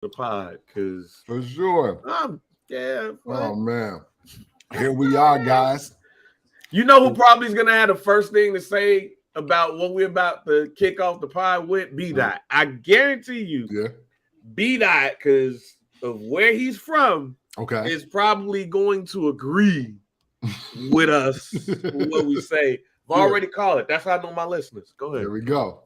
the pod, because for sure. Yeah. Oh man, here we are, guys. You know who probably is gonna have the first thing to say about what we're about to kick off the pod with? B-Dot. I guarantee you, B-Dot, because of where he's from, is probably going to agree with us for what we say. I've already called it. That's how I know my listeners. Go ahead. There we go.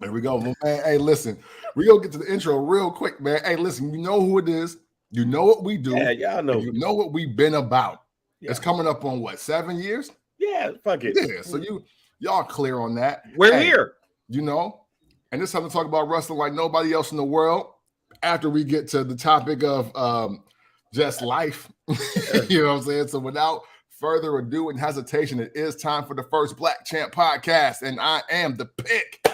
There we go. Man, hey, listen, we're going to get to the intro real quick, man. Hey, listen, you know who it is. You know what we do. Yeah, y'all know. You know what we've been about. Yeah. It's coming up on, what, 7 years? Yeah, fuck it. Yeah, so y'all clear on that. We're here. You know, and it's time to talk about wrestling like nobody else in the world after we get to the topic of just life. You know what I'm saying? So without further ado and hesitation, it is time for the first Black Champ podcast, and I am the pick,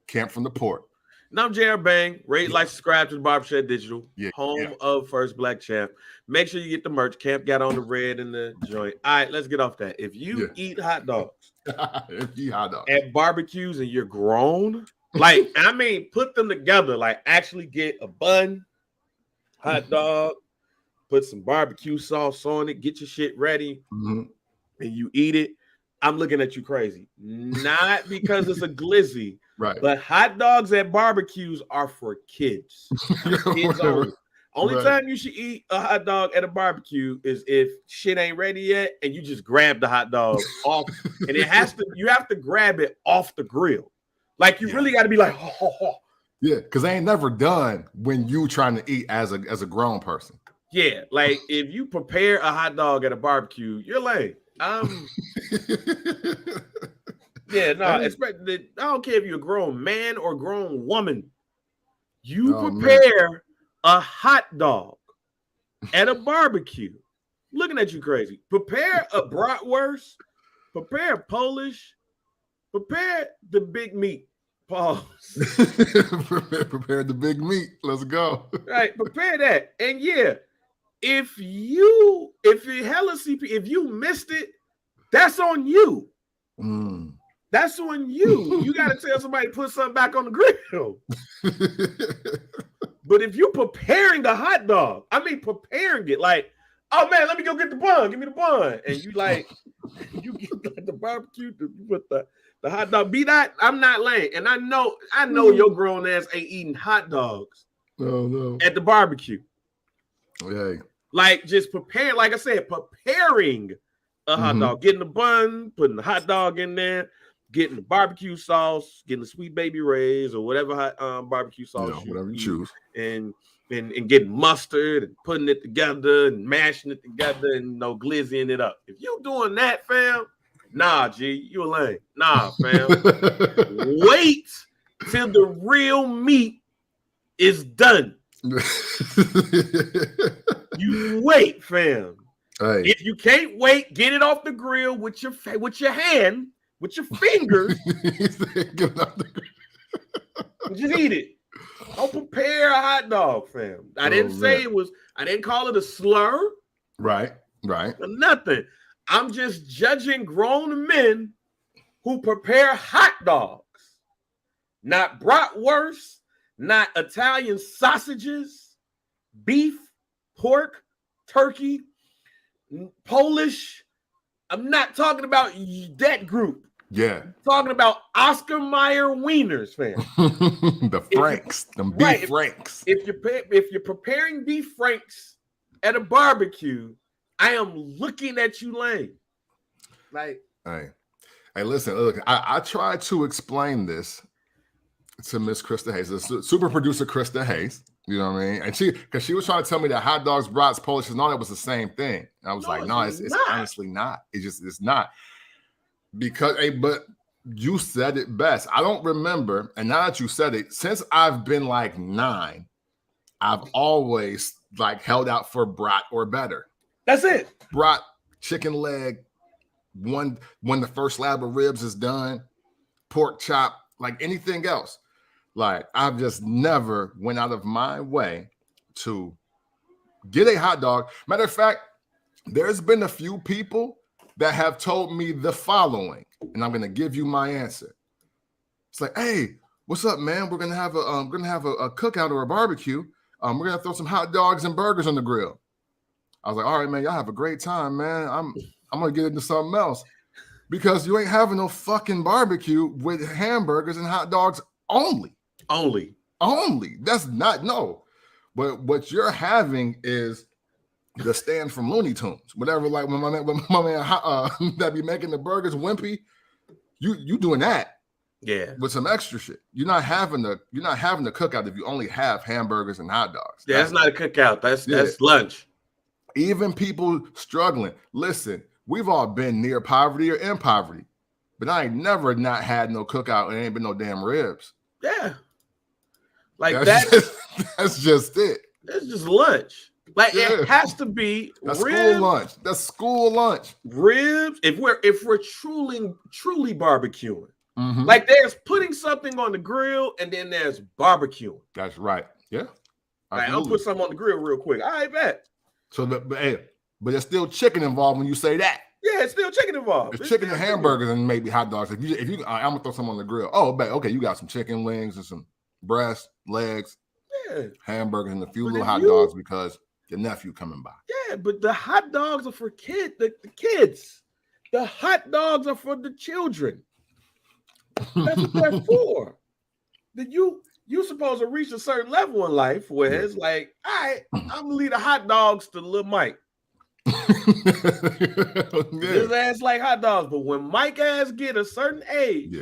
Camp from the Port. And I'm JR Bang. Rate, like, subscribe to the Barbershop Digital, home of First Black Champ. Make sure you get the merch. Camp got on the red in the joint. All right, let's get off that. If you eat hot dogs, at barbecues and you're grown, like, I mean, put them together. Like, actually get a bun, hot dog, put some barbecue sauce on it, get your shit ready, and you eat it. I'm looking at you crazy. Not because it's a glizzy, right? But hot dogs at barbecues are for kids. Kids only. Only time you should eat a hot dog at a barbecue is if shit ain't ready yet and you just grab the hot dog off, and you have to grab it off the grill. Like, you really got to be like, Yeah, because they ain't never done when you trying to eat as a grown person. Yeah, like if you prepare a hot dog at a barbecue, you're lame. Yeah, no, I don't care if you're a grown man or a grown woman. You prepare a hot dog at a barbecue. Looking at you crazy. Prepare a bratwurst. Prepare a Polish. Prepare the big meat. Pause. Prepare the big meat. Let's go. Right, prepare that. And yeah, if you missed it, that's on you. That's on you. You got to tell somebody to put something back on the grill. But if you're preparing the hot dog, I mean preparing it, like, oh man, let me go get the bun. Give me the bun. And you like, you get like the barbecue, you put the hot dog. Be that, I'm not lame. And I know your grown ass ain't eating hot dogs at the barbecue. Okay. Like, just preparing, like I said, preparing a hot dog, getting the bun, putting the hot dog in there, getting the barbecue sauce, getting the Sweet Baby Ray's or whatever hot barbecue sauce whatever you choose, and getting mustard and putting it together and mashing it together and glizzying it up. If you doing that, fam, nah, G, you a lame. Nah, fam. Wait till the real meat is done. You wait, fam. Hey. If you can't wait, get it off the grill with your hand, with your fingers. Just eat it. Don't prepare a hot dog, fam. I didn't call it a slur. Right. Nothing. I'm just judging grown men who prepare hot dogs, not bratwurst, not Italian sausages, beef, pork, turkey, Polish. I'm not talking about that group. Yeah. I'm talking about Oscar Mayer wieners, fam. The Franks, beef Franks. If you're preparing beef Franks at a barbecue, I am looking at you lame. Like, hey, listen, look, I tried to explain this to Miss Krista Hayes, the super producer Krista Hayes. You know what I mean? And because she was trying to tell me that hot dogs, brats, Polish, and all that was the same thing. And I was like, no, it's honestly not. It's not. Because, but you said it best. I don't remember, and now that you said it, since I've been like 9, I've always like held out for brat or better. That's it. Brat, chicken leg, when the first slab of ribs is done, pork chop, like anything else. Like, I've just never went out of my way to get a hot dog. Matter of fact, there's been a few people that have told me the following, and I'm going to give you my answer. It's like, hey, what's up, man? We're gonna have a cookout or a barbecue. We're gonna throw some hot dogs and burgers on the grill. I was like, all right, man, y'all have a great time, man. I'm gonna get into something else because you ain't having no fucking barbecue with hamburgers and hot dogs only. That's not no. But what you're having is the stand from Looney Tunes, whatever. Like when my man that be making the burgers, Wimpy, you doing that, yeah, with some extra shit. You're not having the cookout if you only have hamburgers and hot dogs. Yeah, that's not a cookout. That's lunch. Even people struggling. Listen, we've all been near poverty or in poverty, but I ain't never not had no cookout and ain't been no damn ribs. Yeah, like that's just it. It's just lunch. Like it has to be that's ribs, school lunch. That's school lunch. Ribs. If we're truly barbecuing, like there's putting something on the grill and then there's barbecuing. That's right. Yeah. Right, I'll put something on the grill real quick. All right, bet. So, but there's still chicken involved when you say that. Yeah, it's still chicken involved. It's chicken and hamburgers and maybe hot dogs. If you, I'm gonna throw some on the grill. Oh, bet. Okay, you got some chicken wings and some breast, legs, hamburgers, and a few little hot dogs because your nephew coming by. Yeah, but the hot dogs are for kids. The kids. The hot dogs are for the children. That's what they're for. Then you supposed to reach a certain level in life where it's like, all right, I'm gonna leave the hot dogs to little Mike. His ass like hot dogs, but when Mike ass get a certain age,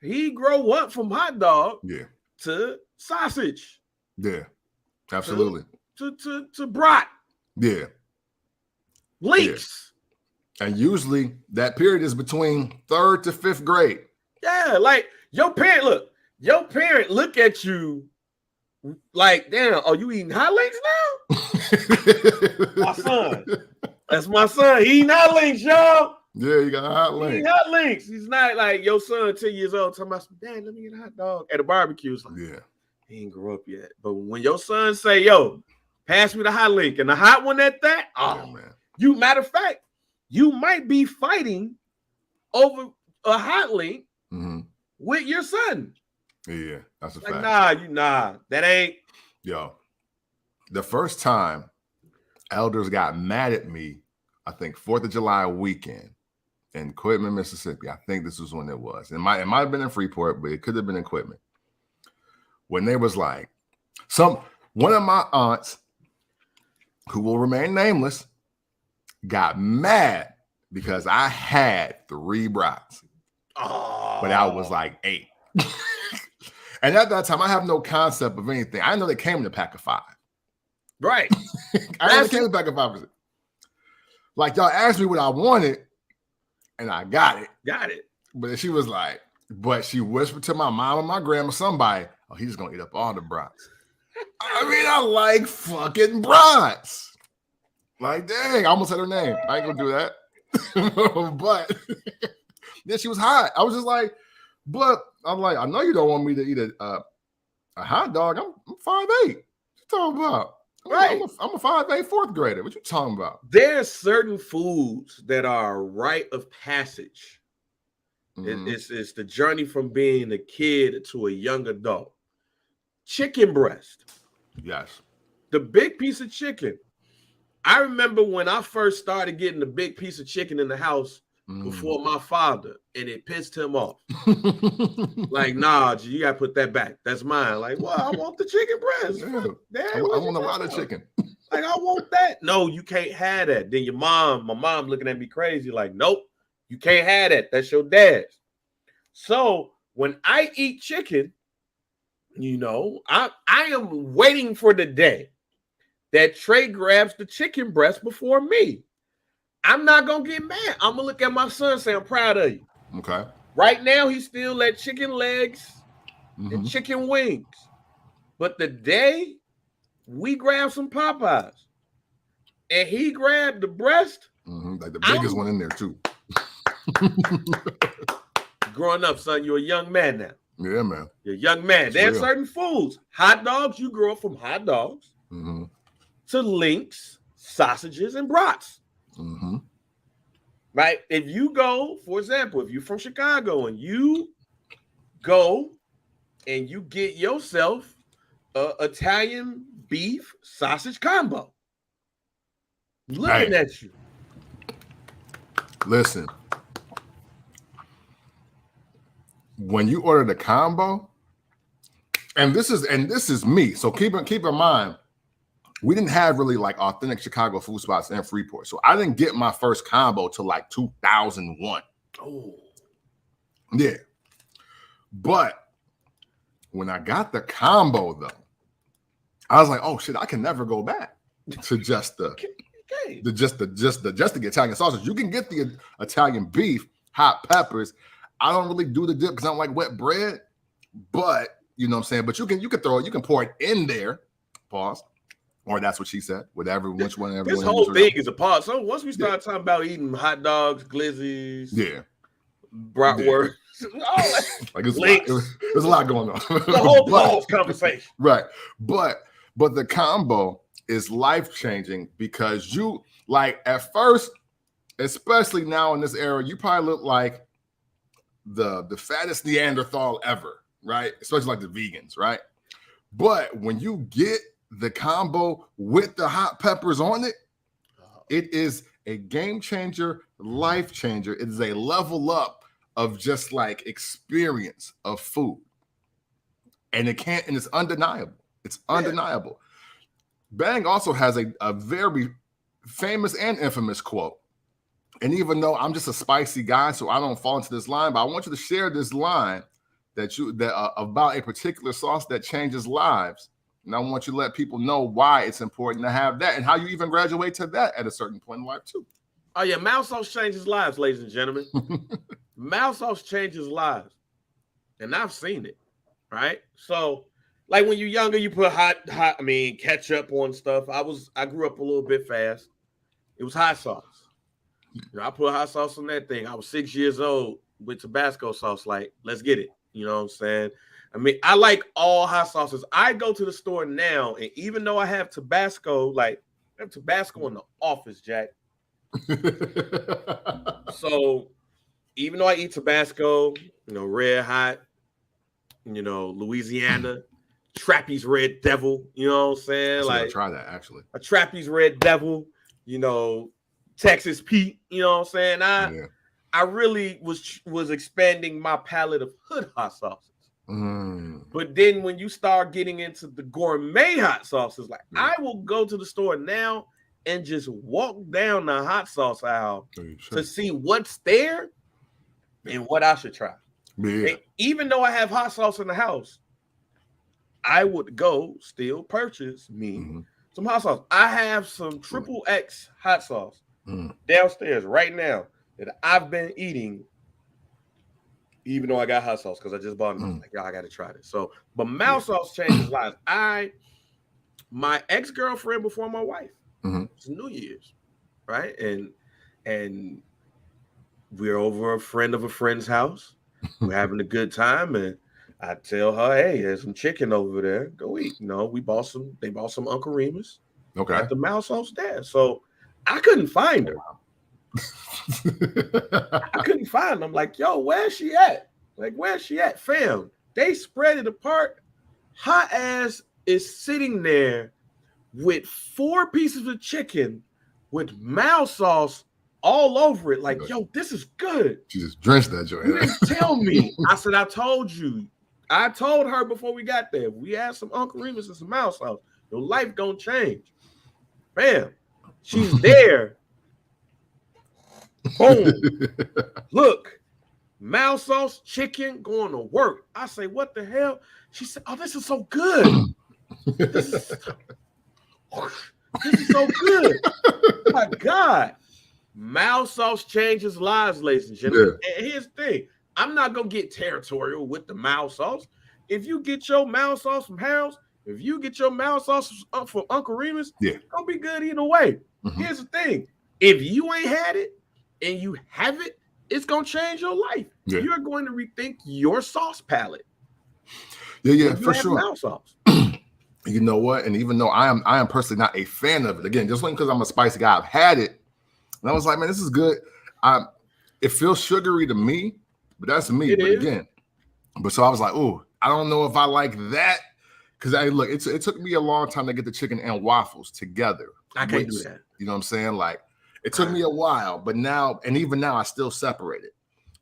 he grow up from hot dog to sausage. Yeah, absolutely. To brat. Yeah. Links. Yeah. And usually that period is between 3rd to 5th grade. Yeah, like your parent look at you like, damn, are you eating hot links now? My son. That's my son. He eating hot links, y'all. Yeah, you got a hot link. He eating hot links. He's not like your son 10 years old talking about, Dad, let me get a hot dog at a barbecue. It's like, he ain't grow up yet. But when your son say, yo, pass me the hot link and the hot one at that, man. Matter of fact, you might be fighting over a hot link with your son. Yeah, that's a like, fact. That ain't. Yo, the first time elders got mad at me, I think 4th of July weekend in Quitman, Mississippi. I think this was when it was. It might have been in Freeport, but it could have been in Quitman. When they was like, one of my aunts, who will remain nameless, got mad because I had 3 brats. Oh. But I was like 8. And at that time, I have no concept of anything. I know they came in a pack of 5. Right. I know they came in a pack of 5. Like, y'all asked me what I wanted, and I got it. But she was like, but she whispered to my mom and my grandma, somebody, oh, he's just going to eat up all the brats. I mean, I like fucking brats. Like, dang, I almost said her name. I ain't going to do that. But then she was hot. I was just like, but I'm like, I know you don't want me to eat a hot dog. I'm 5'8". What you talking about? Right. I'm a 5'8" 4th grader. What you talking about? There's certain foods that are a rite of passage. It's the journey from being a kid to a young adult. Chicken breast. Yes. The big piece of chicken. I remember when I first started getting the big piece of chicken in the house before my father, and it pissed him off. Like, nah, G, you gotta put that back. That's mine. Like, well, I want the chicken breast. Yeah. Dad, I want a lot of chicken. Like, I want that. No, you can't have that. Then my mom looking at me crazy, like, nope, you can't have that. That's your dad's. So when I eat chicken, I am waiting for the day that Trey grabs the chicken breast before me. I'm not going to get mad. I'm going to look at my son and say, I'm proud of you. Okay. Right now, he still at chicken legs and chicken wings. But the day we grab some Popeyes and he grabbed the breast. Like the biggest one in there, too. Growing up, son, you're a young man now. Yeah, man. You're a young man. There's certain foods. Hot dogs, you grow up from hot dogs to links, sausages, and brats. Right? If you go, for example, if you're from Chicago and you go and you get yourself a Italian beef sausage combo. Looking at you. Listen. When you order the combo, and this is me. So keep in mind, we didn't have really like authentic Chicago food spots in Freeport. So I didn't get my first combo till like 2001. Oh. Yeah. But when I got the combo though, I was like, oh shit, I can never go back to just the Italian sausage. You can get the Italian beef, hot peppers. I don't really do the dip because I don't like wet bread, but you know what I'm saying? But you can pour it in there. Pause. Or that's what she said. Whatever, which one. This whole thing is a pause. So once we start talking about eating hot dogs, glizzies, bratwurst, like there's a lot going on. The whole pause conversation. Right. But the combo is life-changing because you like at first, especially now in this era, you probably look like the fattest Neanderthal ever, right? Especially like the vegans, right? But when you get the combo with the hot peppers on it, it is a game changer, life changer. It is a level up of just like experience of food. And it's undeniable. It's undeniable. Bang also has a very famous and infamous quote. And even though I'm just a spicy guy, so I don't fall into this line, but I want you to share this line about a particular sauce that changes lives. And I want you to let people know why it's important to have that and how you even graduate to that at a certain point in life too. Oh yeah, mouth sauce changes lives, ladies and gentlemen. Mouth sauce changes lives. And I've seen it, right? So like when you're younger, you put ketchup on stuff. I grew up a little bit fast. It was hot sauce. You know, I put hot sauce on that thing. I was 6 years old with Tabasco sauce. Like, let's get it. You know what I'm saying? I mean, I like all hot sauces. I go to the store now, and even though I have Tabasco, like I have Tabasco in the office, Jack. So even though I eat Tabasco, you know, Red Hot, you know, Louisiana, Trappy's Red Devil, you know what I'm saying? Like, try that actually. A Trappy's Red Devil, you know, Texas Pete, you know what I'm saying? I really was expanding my palette of hood hot sauces. But then when you start getting into the gourmet hot sauces, like I will go to the store now and just walk down the hot sauce aisle to see what's there and what I should try. And even though I have hot sauce in the house, I would go still purchase me some hot sauce. I have some triple X hot sauce downstairs right now that I've been eating, even though I got hot sauce because I just bought it. Like, I got to try this. So, but mouth sauce changes lives. My ex-girlfriend before my wife, it's New Year's, right? And we're over a friend of a friend's house. We're having a good time, and I tell her, "Hey, there's some chicken over there. Go eat." You know, they bought some Uncle Remus. Okay. At the mouth sauce there. So I couldn't find her. I couldn't find them. Like, yo, where's she at? Like, where's she at? Fam, they spread it apart. Hot ass is sitting there with 4 pieces of chicken with mouth sauce all over it. Like, yo, this is good. She just drenched that joint. You didn't tell me. I said, I told you. I told her before we got there. We had some Uncle Remus and some mouth sauce. Your life gonna change. Bam. She's there. Boom. Look, mouth sauce, chicken, going to work. I say, what the hell? She said, oh, this is so good. This is so good. Oh my God. Mouth sauce changes lives, ladies and gentlemen. And here's the thing. I'm not going to get territorial with the mouth sauce. If you get your mouth sauce from Harold's, if you get your mouth sauce from Uncle Remus, it's going to be good either way. Here's the thing. If you ain't had it and you have it, it's going to change your life. You're going to rethink your sauce palette. Yeah, for sure. Mouth sauce. You know what? And even though I am personally not a fan of it, again, just because I'm a spicy guy, I've had it. And I was like, man, this is good. It feels sugary to me, but that's me. But again, so I was like, oh, I don't know if I like that because look, it took me a long time to get the chicken and waffles together. I can't do that. You know what I'm saying? Like it took me a while, but now, and even now, I still separate it.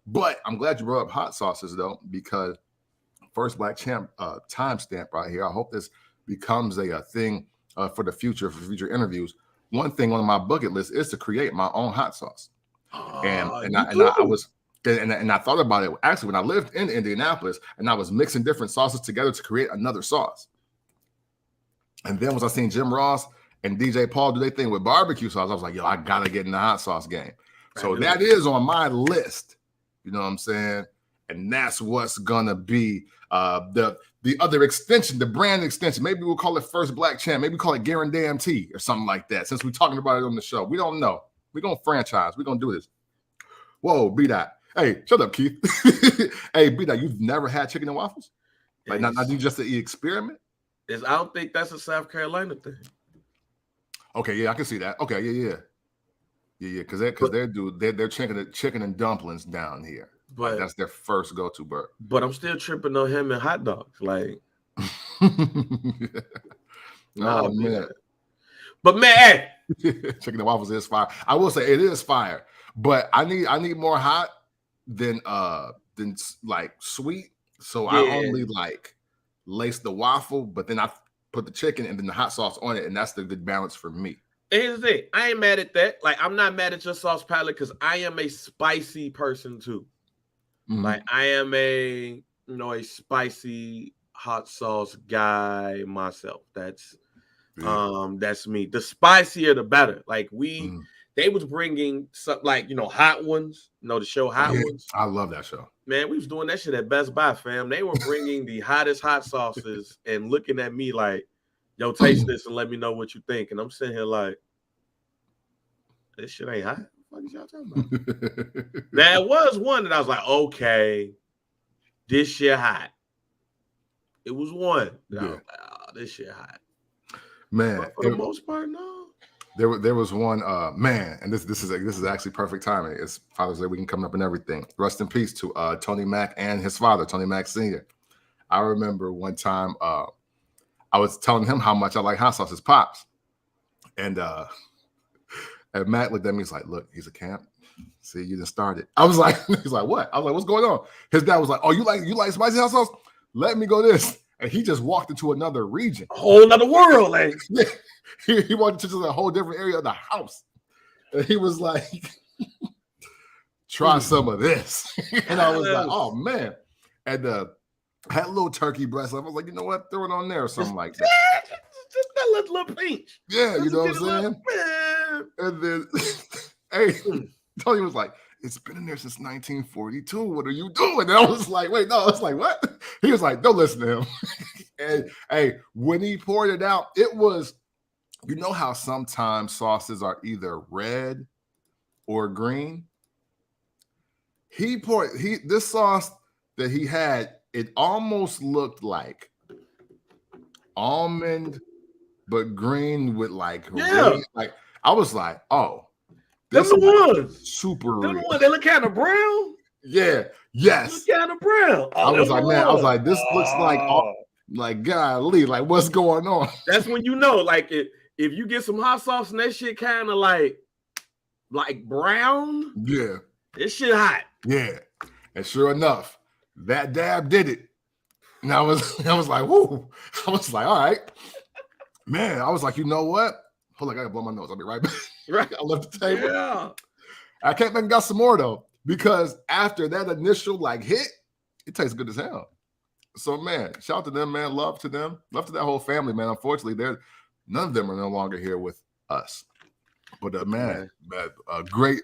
But I'm glad you brought up hot sauces though, because First Black Champ timestamp right here. I hope this becomes a thing for the future, for future interviews. One thing on my bucket list is to create my own hot sauce. And I thought about it actually when I lived in Indianapolis, and I was mixing different sauces together to create another sauce. And then once I seen Jim Ross and DJ Paul do their thing with barbecue sauce, I was like, yo, I gotta get in the hot sauce game. So that is on my list. You know what I'm saying? And that's what's gonna be the other extension, the brand extension. Maybe we'll call it First Black Champ. Maybe call it Guarantee or something like that. Since we're talking about it on the show, we don't know. We're gonna franchise. We're gonna do this. Whoa, B-Dot. Hey, shut up, Keith. Hey, B-Dot, you've never had chicken and waffles? Like, not you just the experiment? I don't think that's a South Carolina thing. Okay, yeah, I can see that. Okay, yeah, because they're chicken and dumplings down here. But like, that's their first go-to bird. But I'm still tripping on him and hot dogs. Like, oh man. But man, chicken and waffles is fire. I will say it is fire, but I need more hot than like sweet. So I only like lace the waffle, but then I put the chicken and then the hot sauce on it, and that's the good balance for me. And here's the thing, I ain't mad at that. Like, I'm not mad at your sauce palette because I am a spicy person too. Mm-hmm. Like, I am a spicy hot sauce guy myself. That's me. The spicier the better. Like they was bringing some like Hot Ones, the show Hot Ones. I love that show. Man, we was doing that shit at Best Buy, fam. They were bringing the hottest hot sauces and looking at me like, yo, taste this and let me know what you think. And I'm sitting here like, this shit ain't hot. What is y'all talking about? There was one that I was like, okay, this shit hot. It was one that I was like, oh, this shit hot. Man, but for the most part, no. There was one man, and this is actually perfect timing. It's Father's Day weekend coming up and everything. Rest in peace to Tony Mack and his father, Tony Mack Sr. I remember one time I was telling him how much I like hot sauce, his pops, and Matt looked at me. He's like, "Look, he's a camp. See, you done started." I was like, "He's like, what?" I was like, "What's going on?" His dad was like, "Oh, you like spicy hot sauce? Let me go this." And he just walked into another region, a whole other world, like. He walked into a whole different area of the house. And he was like, try some of this. And I was like, oh, man. And had a little turkey breast. I was like, you know what? Throw it on there or something like that. Just that little pinch. Yeah, you know what I'm saying? And then, hey, Tony was like, it's been in there since 1942. What are you doing? And I was like, wait, no. I was like, what? He was like, don't listen to him. And, hey, when he poured it out, it was, you know how sometimes sauces are either red or green? This sauce that he had, it almost looked like almond, but green with like red. Like I was like, oh, this is the ones. Super real. The one they look kind of brown. Yeah, yes. Look kind of brown. I was like, man, I was like, this looks like golly, like what's going on? That's when you know, like if you get some hot sauce and that shit kind of like brown, yeah, this shit hot. Yeah, and sure enough, that dab did it. And I was like, whoo. I was like, all right, man. I was like, you know what? Hold on, I gotta blow my nose. I'll be right back. Right, I left the table. Yeah, I came back and got some more though, because after that initial hit, it tastes good as hell. So man, shout out to them, man. Love to them. Love to that whole family, man. Unfortunately, none of them are no longer here with us. But man, great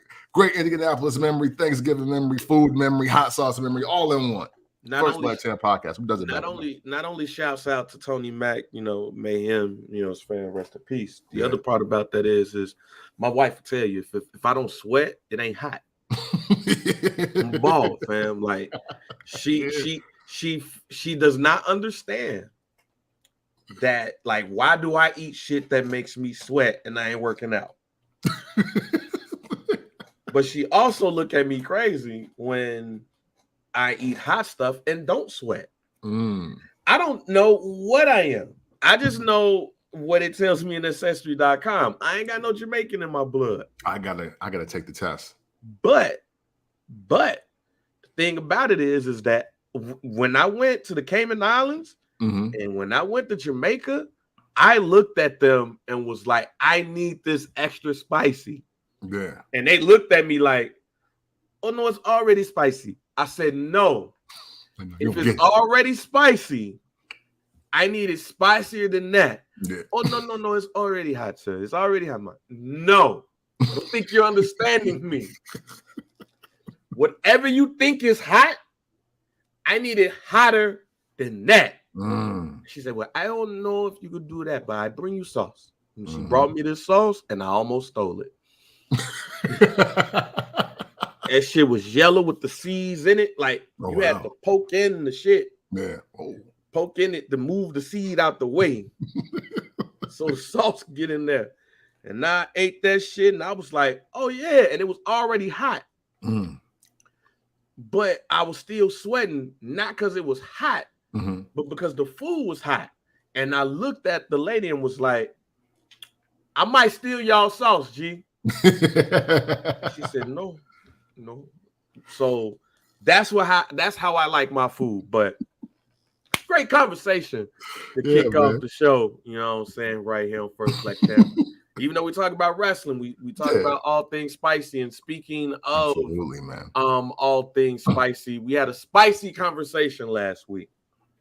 Indianapolis memory, Thanksgiving memory, food memory, hot sauce memory, all in one. First Black Champ podcast. Who does it? Not only shouts out to Tony Mack, may him, his family rest in peace. The other part about that is my wife will tell you if I don't sweat, it ain't hot. I'm bald, fam. Like she does not understand that, like, why do I eat shit that makes me sweat and I ain't working out? But she also look at me crazy when I eat hot stuff and don't sweat. I don't know what I am. I just know what it tells me in Ancestry.com. I ain't got no Jamaican in my blood. I gotta take the test. But the thing about it is that when I went to the Cayman Islands and when I went to Jamaica, I looked at them and was like, I need this extra spicy. Yeah. And they looked at me like, oh no, it's already spicy. I said, no. If it's already spicy, I need it spicier than that. Yeah. Oh, no, it's already hot, sir. It's already hot. No, I don't think you're understanding me. Whatever you think is hot, I need it hotter than that. She said, well, I don't know if you could do that, but I bring you sauce. And she brought me this sauce, and I almost stole it. That shit was yellow with the seeds in it. Like, you had to poke in the shit. Yeah. Oh. Poke in it to move the seed out the way so the sauce could get in there. And I ate that shit and I was like, oh yeah. And it was already hot. But I was still sweating, not because it was hot, but because the food was hot. And I looked at the lady and was like, I might steal y'all sauce, G. She said, no. So that's how I like my food. But great conversation to kick off the show, you know what I'm saying, right here on First Black Champ. Even though we talk about wrestling, we talk about all things spicy. And speaking of all things spicy, we had a spicy conversation last week.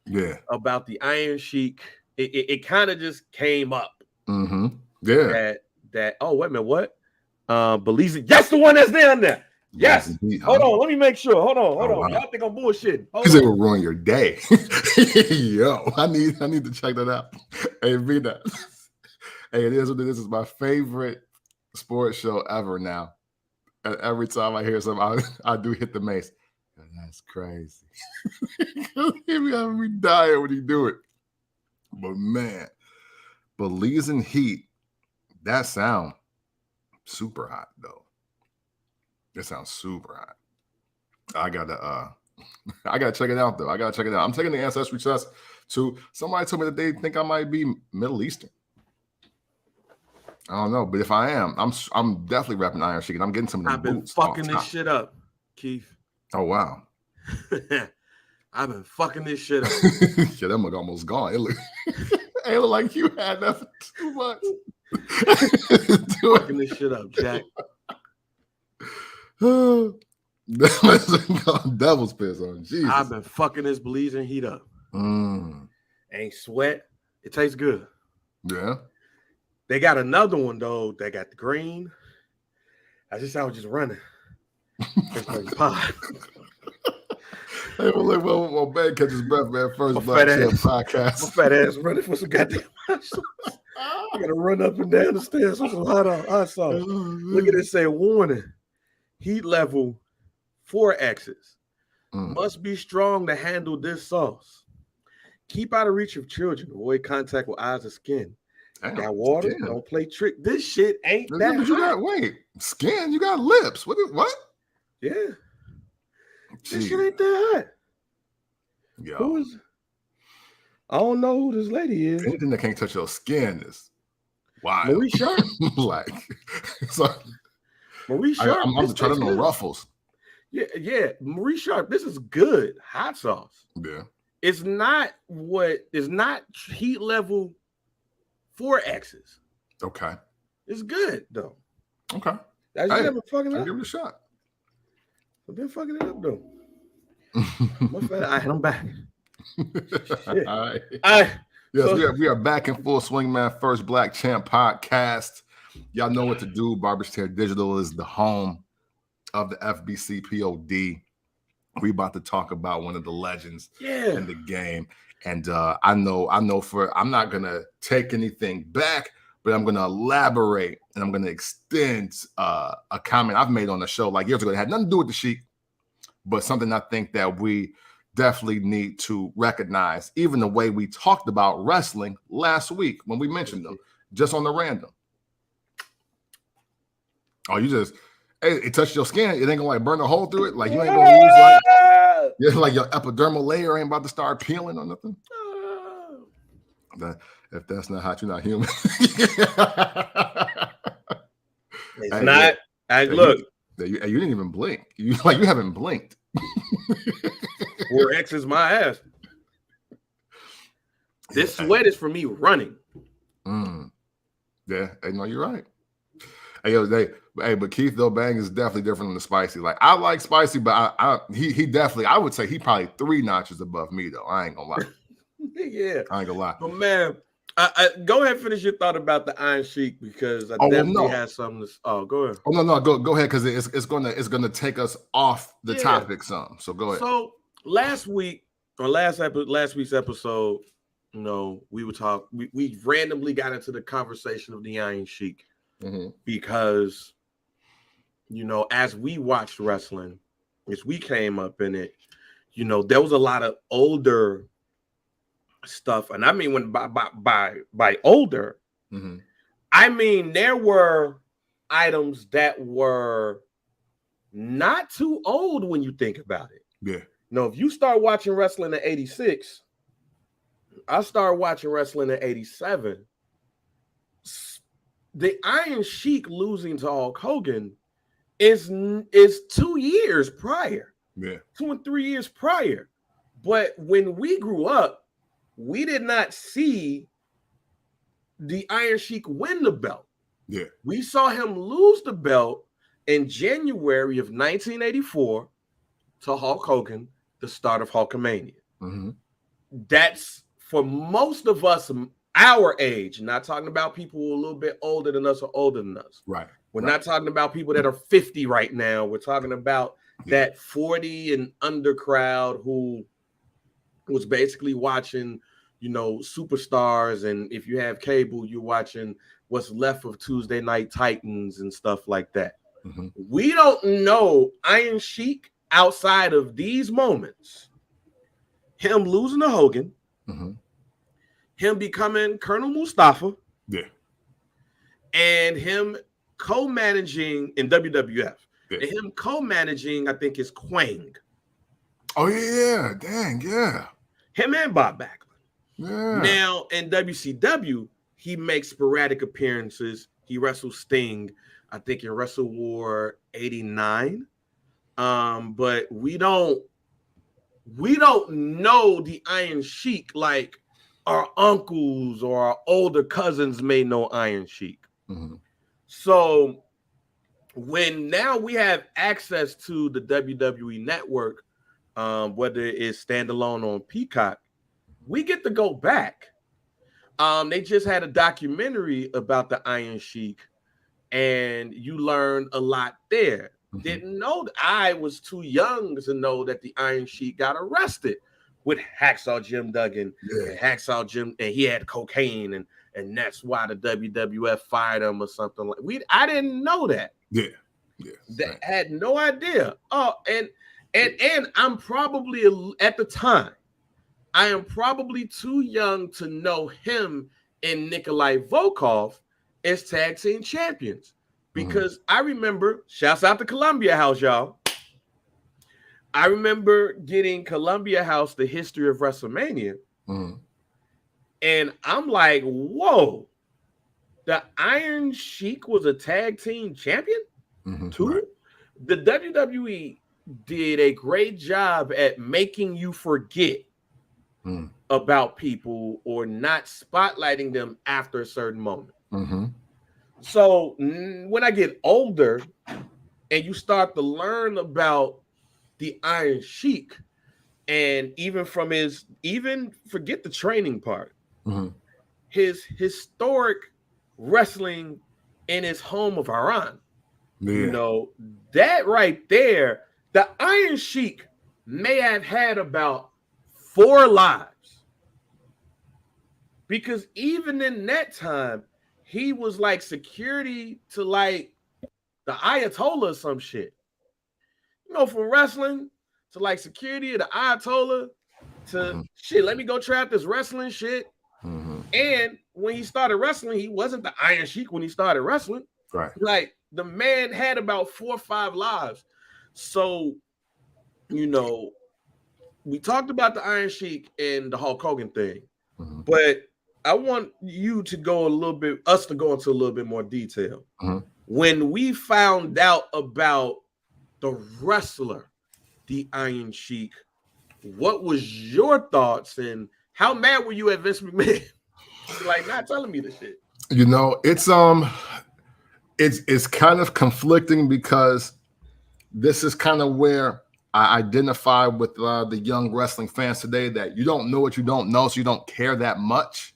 Yeah. About the Iron Sheik. It kind of just came up. Yeah. That oh, wait a minute, what? Belize it. Yes, the one that's down there. Yes. Hold on. Let me make sure. Hold on. Wow. Y'all think I'm bullshitting. Because it will ruin your day. Yo, I need to check that out. Hey, read that. Hey, it is what it is. It's my favorite sports show ever now. And every time I hear something, I do hit the mace. That's crazy. He be having me dying when he do it. But man, Belize in heat, that sound super hot though. It sounds super hot. I gotta check it out though. I'm taking the ancestry test too. Somebody told me that they think I might be Middle Eastern. I don't know, but if I am, I'm definitely rapping Iron Sheik and I'm getting some of them. I've been fucking this shit up, Keith. Oh wow. I've been fucking this shit up. Yeah, that mug almost gone. It look like you had that for too much. Fucking this shit up, Jack. Devil's piss on Jesus. I've been fucking this Belizean heat up. Ain't sweat. It tastes good. Yeah. They got another one though. They got the green. I was just running. Hey, well, man, catch his breath, man. First Black Champ podcast. My fat ass running for some goddamn hot sauce. I gotta run up and down the stairs for some hot sauce. Look at it, say warning. Heat level 4X's. Must be strong to handle this sauce. Keep out of reach of children. Avoid contact with eyes or skin. Got water? Damn. Don't play trick. This shit ain't that hot. You got, wait, skin? You got lips. What? Yeah. Jeez. This shit ain't that hot. Yo. I don't know who this lady is. Anything that can't touch your skin is wild. Marie Sharp. Marie Sharp. I'm trying to know ruffles. Yeah. Marie Sharp. This is good hot sauce. Yeah. It's not heat level 4X's. Okay. It's good though. Okay. I just never fucking I'll give it a shot. I've been fucking it up though. I'm back. Shit. All right. Yes, so, we are back in full swing, man. First Black Champ podcast. Y'all know what to do. Barbershare Digital is the home of the FBC POD. We about to talk about one of the legends in the game. And I'm not gonna take anything back, but I'm gonna elaborate and I'm gonna extend a comment I've made on the show like years ago. It had nothing to do with the Sheik, but something I think that we definitely need to recognize, even the way we talked about wrestling last week when we mentioned them, just on the random. Oh, it touched your skin. It ain't gonna like burn a hole through it. Like you ain't gonna lose Yeah, like your epidermal layer ain't about to start peeling or nothing. If that's not hot, you're not human. It's not. Look, you didn't even blink. You haven't blinked. 4X is my ass. This sweat is for me running. Yeah, no, you're right. But Keith though Bang is definitely different than the spicy. Like I like spicy, but he definitely, I would say he probably 3 notches above me though. I ain't gonna lie. Yeah, I ain't gonna lie. But man, go ahead and finish your thought about the Iron Sheik because I definitely have something to. Go ahead. Oh no, go ahead because it's gonna take us off the topic some. So go ahead. So last week's episode, we were talking. We randomly got into the conversation of the Iron Sheik because, as we watched wrestling, as we came up in it, there was a lot of older stuff, and I mean when by older, I mean there were items that were not too old when you think about it. Yeah. If you start watching wrestling in '86, I started watching wrestling in '87. The Iron Sheik losing to Hulk Hogan is 2 years prior. Yeah. 2 and 3 years prior. But when we grew up, we did not see the Iron Sheik win the belt. Yeah. We saw him lose the belt in January of 1984 to Hulk Hogan, the start of Hulkamania. That's for most of us our age, not talking about people who are a little bit older than us or older than us. Right. We're not talking about people that are 50 right now. We're talking about that 40 and under crowd who was basically watching, superstars. And if you have cable, you're watching what's left of Tuesday Night Titans and stuff like that. We don't know Iron Sheik outside of these moments. Him losing to Hogan. Him becoming Colonel Mustafa. Yeah. And him co-managing in WWF. Yeah. And him co-managing, I think, is Quang. Oh, yeah. Dang, yeah. Him and Bob Backlund. Yeah. Now, in WCW, he makes sporadic appearances. He wrestles Sting, I think, in Wrestle War 89. But we don't know the Iron Sheik like our uncles or our older cousins may know Iron Sheik. So when now we have access to the WWE network, whether it's standalone on Peacock, we get to go back. They just had a documentary about the Iron Sheik, and you learn a lot there. Didn't know that. I was too young to know that the Iron Sheik got arrested with Hacksaw Jim Duggan. And Hacksaw Jim, and he had cocaine, and that's why the WWF fired him or something like. I didn't know that. Had no idea. Oh, and I'm probably at the time, I am probably too young to know him and Nikolai Volkov as tag team champions. Because I remember, shouts out to Columbia House, y'all. I remember getting Columbia House, the history of WrestleMania. And I'm like, whoa, the Iron Sheik was a tag team champion too? Right. The WWE did a great job at making you forget about people or not spotlighting them after a certain moment. So when I get older and you start to learn about the Iron Sheik, and even from forget the training part, his historic wrestling in his home of Iran, that right there, the Iron Sheik may have had about 4 lives, because even in that time, he was like security to like the Ayatollah or some shit. From wrestling to like security of the Ayatollah to shit, let me go try out this wrestling shit. And when he started wrestling, he wasn't the Iron Sheik when he started wrestling. Right. Like the man had about 4 or 5 lives. So, we talked about the Iron Sheik and the Hulk Hogan thing, but I want you to go us to go into a little bit more detail. When we found out about the wrestler, the Iron Sheik, what was your thoughts and how mad were you at Vince McMahon? Like, not telling me this shit. You know, it's kind of conflicting because this is kind of where I identify with the young wrestling fans today, that you don't know what you don't know, so you don't care that much.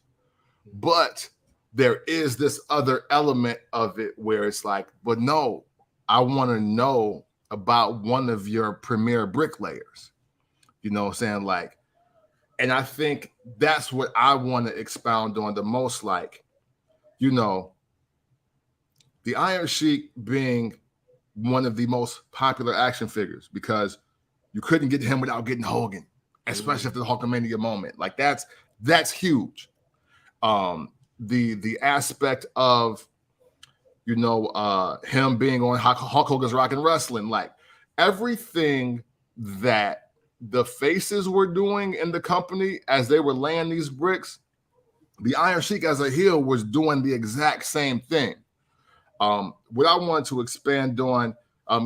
But there is this other element of it where it's like, but no, I want to know about one of your premier bricklayers. You know what I'm saying? Like, and I think that's what I want to expound on the most. Like, you know, the Iron Sheik being one of the most popular action figures, because you couldn't get him without getting Hogan, especially after the Hulkamania moment. Like, that's huge. The aspect of, you know, him being on Hulk Hogan's Rockin' Wrestling, like everything that the faces were doing in the company as they were laying these bricks, the Iron Sheik as a heel was doing the exact same thing. What I want to expand on,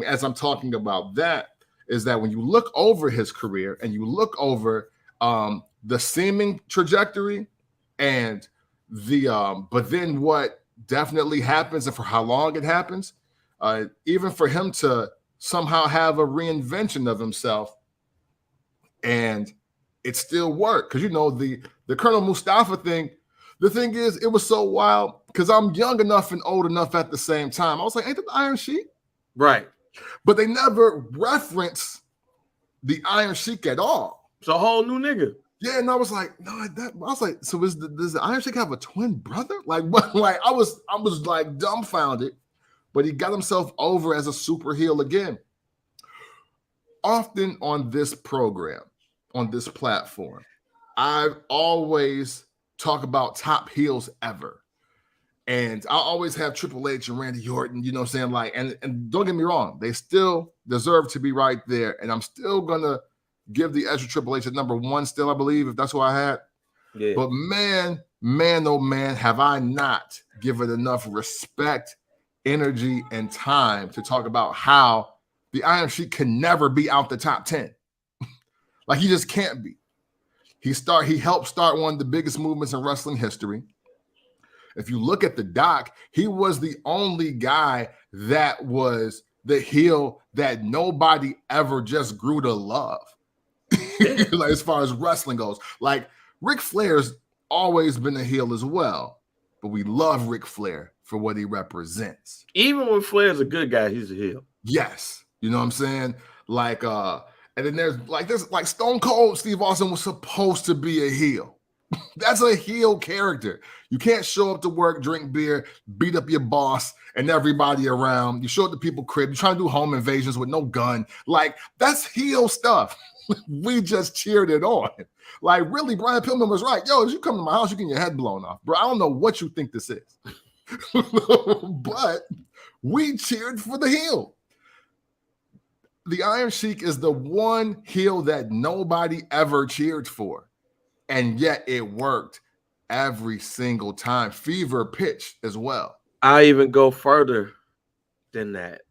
as I'm talking about that, is that when you look over his career and you look over the seeming trajectory and but then what definitely happens and for how long it happens, even for him to somehow have a reinvention of himself and it still worked. Because, you know, the Colonel Mustafa thing, the thing is, it was so wild because I'm young enough and old enough at the same time. I was like, ain't that the Iron Sheik? Right. But they never reference the Iron Sheik at all. It's a whole new nigga. Yeah, and I was like, no, I was like, so does the Iron Sheik have a twin brother? Like, what? Like, I was like dumbfounded, but he got himself over as a super heel again. Often on this program, on this platform, I've always talk about top heels ever. And I always have Triple H and Randy Orton, you know what I'm saying? Like, and don't get me wrong, they still deserve to be right there. And I'm still gonna give the edge of Triple H at number one still, I believe, if that's what I had. Yeah. But man, oh man, have I not given enough respect, energy, and time to talk about how the Iron Sheik can never be out the top 10. Like, he just can't be. He helped start one of the biggest movements in wrestling history. If you look at the doc, he was the only guy that was the heel that nobody ever just grew to love. Like, as far as wrestling goes, like Ric Flair's always been a heel as well, but we love Ric Flair for what he represents. Even when Flair's a good guy, he's a heel. Yes. You know what I'm saying? Like, and then there's like Stone Cold Steve Austin was supposed to be a heel. That's a heel character. You can't show up to work, drink beer, beat up your boss and everybody around. You show up to people's crib. You're trying to do home invasions with no gun. Like, that's heel stuff. We just cheered it on. Like, really, Brian Pillman was right. Yo, if you come to my house, you get your head blown off. Bro, I don't know what you think this is. But we cheered for the heel. The Iron Sheik is the one heel that nobody ever cheered for. And yet it worked every single time. Fever pitch as well. I even go further than that,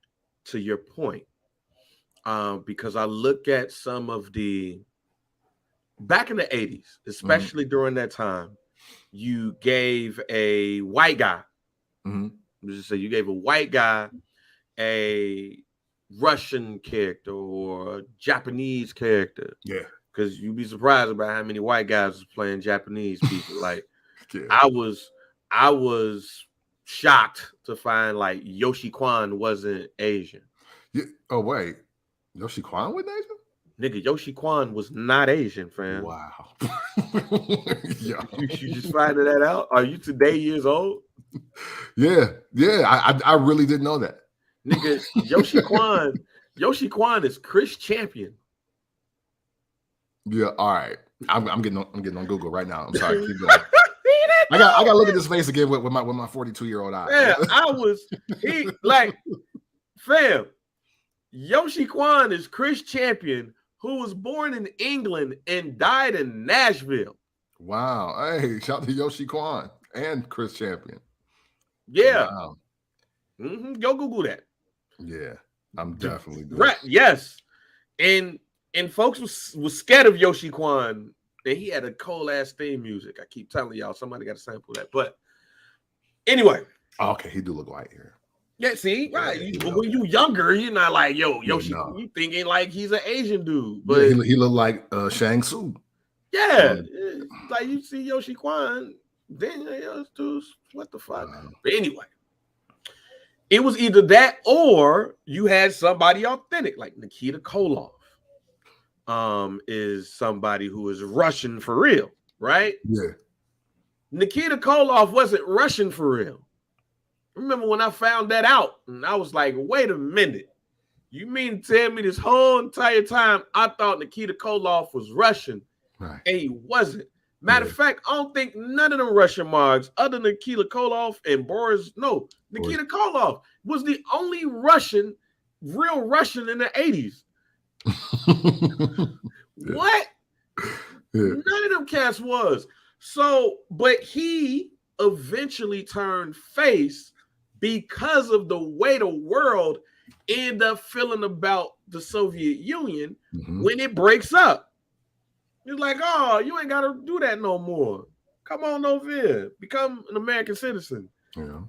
to your point. Because I look at some of the back in the 80s, especially during that time, you gave a white guy. Just say you gave a white guy a Russian character or a Japanese character. Yeah. Because you'd be surprised about how many white guys was playing Japanese people. Like, yeah. I was shocked to find like Yoshi Kwan wasn't Asian. Yeah. Oh wait, Yoshi Kwan wasn't Asian? Nigga, Yoshi Kwan was not Asian, fam. Wow. you just finding that out? Are you today years old? Yeah. I really didn't know that. Nigga, Yoshi Kwan is Chris Champion. Yeah, all right. I'm getting on Google right now. I'm sorry. Keep going. I got to look at this face again with my 42-year-old eye. Yeah, fam. Yoshi Kwan is Chris Champion who was born in England and died in Nashville. Wow. Hey, shout out to Yoshi Kwan and Chris Champion. Yeah. Wow. Go Google that. Yeah, I'm definitely doing it. Yes. And folks was scared of Yoshi Kwan. And he had a cold ass theme music. I keep telling y'all, somebody got to sample that. But anyway. Okay, he do look white here. Yeah, see, right. When you younger, you're not like, yo, Yoshi, you thinking like he's an Asian dude. But yeah, he looked like Shang Tsung. Yeah. Like you see Yoshi Kwan, then dudes, what the fuck? But anyway, it was either that or you had somebody authentic, like Nikita Koloff. Is somebody who is Russian for real, right? Yeah. Nikita Koloff wasn't Russian for real. Remember when I found that out, and I was like, wait a minute. You mean to tell me this whole entire time I thought Nikita Koloff was Russian, right? And he wasn't. Matter of fact, I don't think none of them Russian marks, other than Nikita Koloff and Boris, Nikita Koloff was the only real Russian in the 80s. What? None of them cats was. So, but he eventually turned face because of the way the world ended up feeling about the Soviet Union when it breaks up. It's like, oh, you ain't got to do that no more. Come on over here. Become an American citizen. Yeah.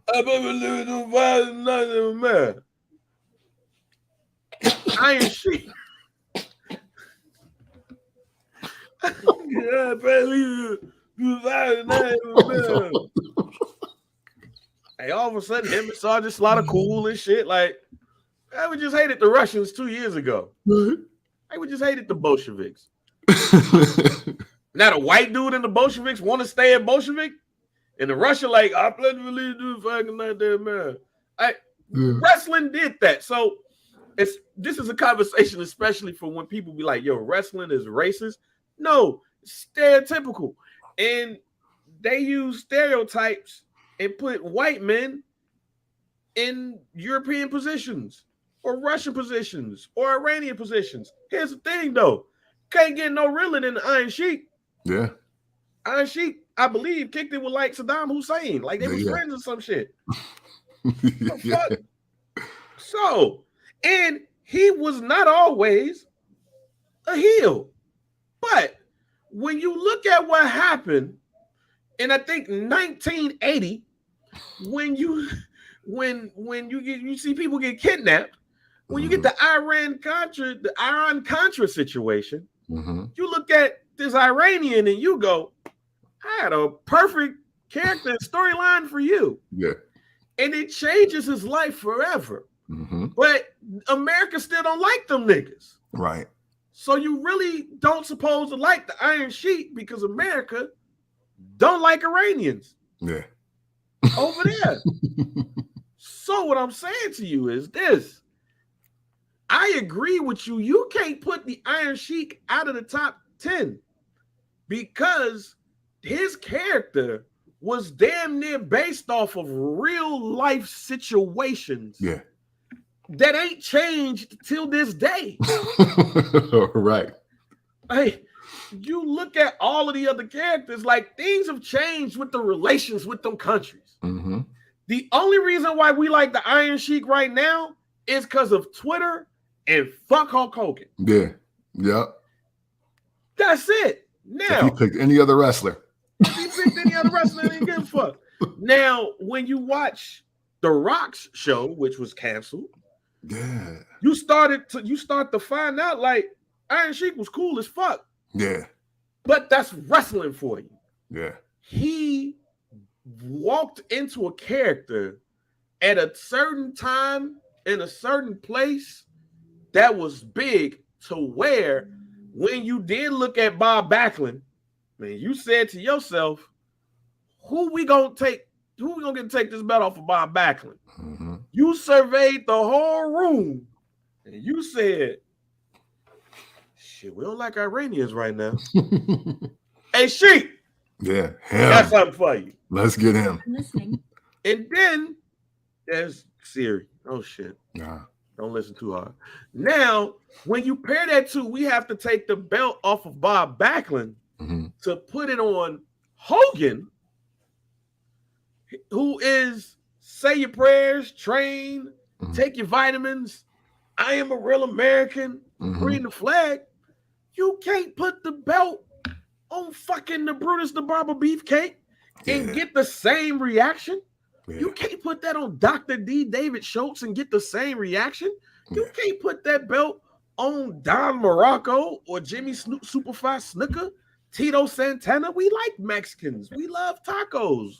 Iron Sheik. Hey, all of a sudden, him and Sergeant Slaughter cool and shit. Like, we just hated the Russians 2 years ago. Hey, we just hated the Bolsheviks. Now the white dude and the Bolsheviks want to stay at Bolshevik, and the Russian like, I pledge to believe do fucking like that, man. Wrestling did that. So this is a conversation, especially for when people be like, yo, wrestling is racist. No, it's stereotypical. And they use stereotypes and put white men in European positions or Russian positions or Iranian positions. Here's the thing, though. Can't get no realer than the Iron Sheik. Yeah. Iron Sheik, I believe, kicked it with like Saddam Hussein. Like they was friends or some shit. Fuck? So, and he was not always a heel. But when you look at what happened, and I think 1980, when you see people get kidnapped, when you get the Iran-Contra situation, you look at this Iranian and you go, I had a perfect character and storyline for you. Yeah. And it changes his life forever. But America still don't like them niggas. Right. So you really don't suppose to like the Iron Sheik because America don't like Iranians. Yeah. Over there. So what I'm saying to you is this. I agree with you. You can't put the Iron Sheik out of the top 10 because his character was damn near based off of real life situations. Yeah. That ain't changed till this day. Right. Hey, you look at all of the other characters, like things have changed with the relations with them countries. The only reason why we like the Iron Sheik right now is because of Twitter and fuck Hulk Hogan. Yeah. Yep. That's it. Now, if he picked any other wrestler. Didn't give a fuck. Now, when you watch The Rock's show, which was canceled, you start to find out like Iron Sheik was cool as fuck. Yeah. But that's wrestling for you. Yeah. He walked into a character at a certain time in a certain place that was big to where when you did look at Bob Backlund, man, you said to yourself, who we gonna get to take this belt off of Bob Backlund? You surveyed the whole room and you said, shit, we don't like Iranians right now. Hey, Sheik. Yeah. Got something for you. Let's get him. I'm listening. And then there's Siri. Oh, shit. Nah. Don't listen too hard. Now, when you pair that to, we have to take the belt off of Bob Backlund to put it on Hogan, who is say your prayers, train, take your vitamins. I am a real American. Green the flag. You can't put the belt on fucking the Brutus the Barber Beefcake and get the same reaction. You can't put that on Dr. D. David Schultz and get the same reaction. You can't put that belt on Don Morocco or Jimmy Superfly Snuka, Tito Santana. We like Mexicans. We love tacos.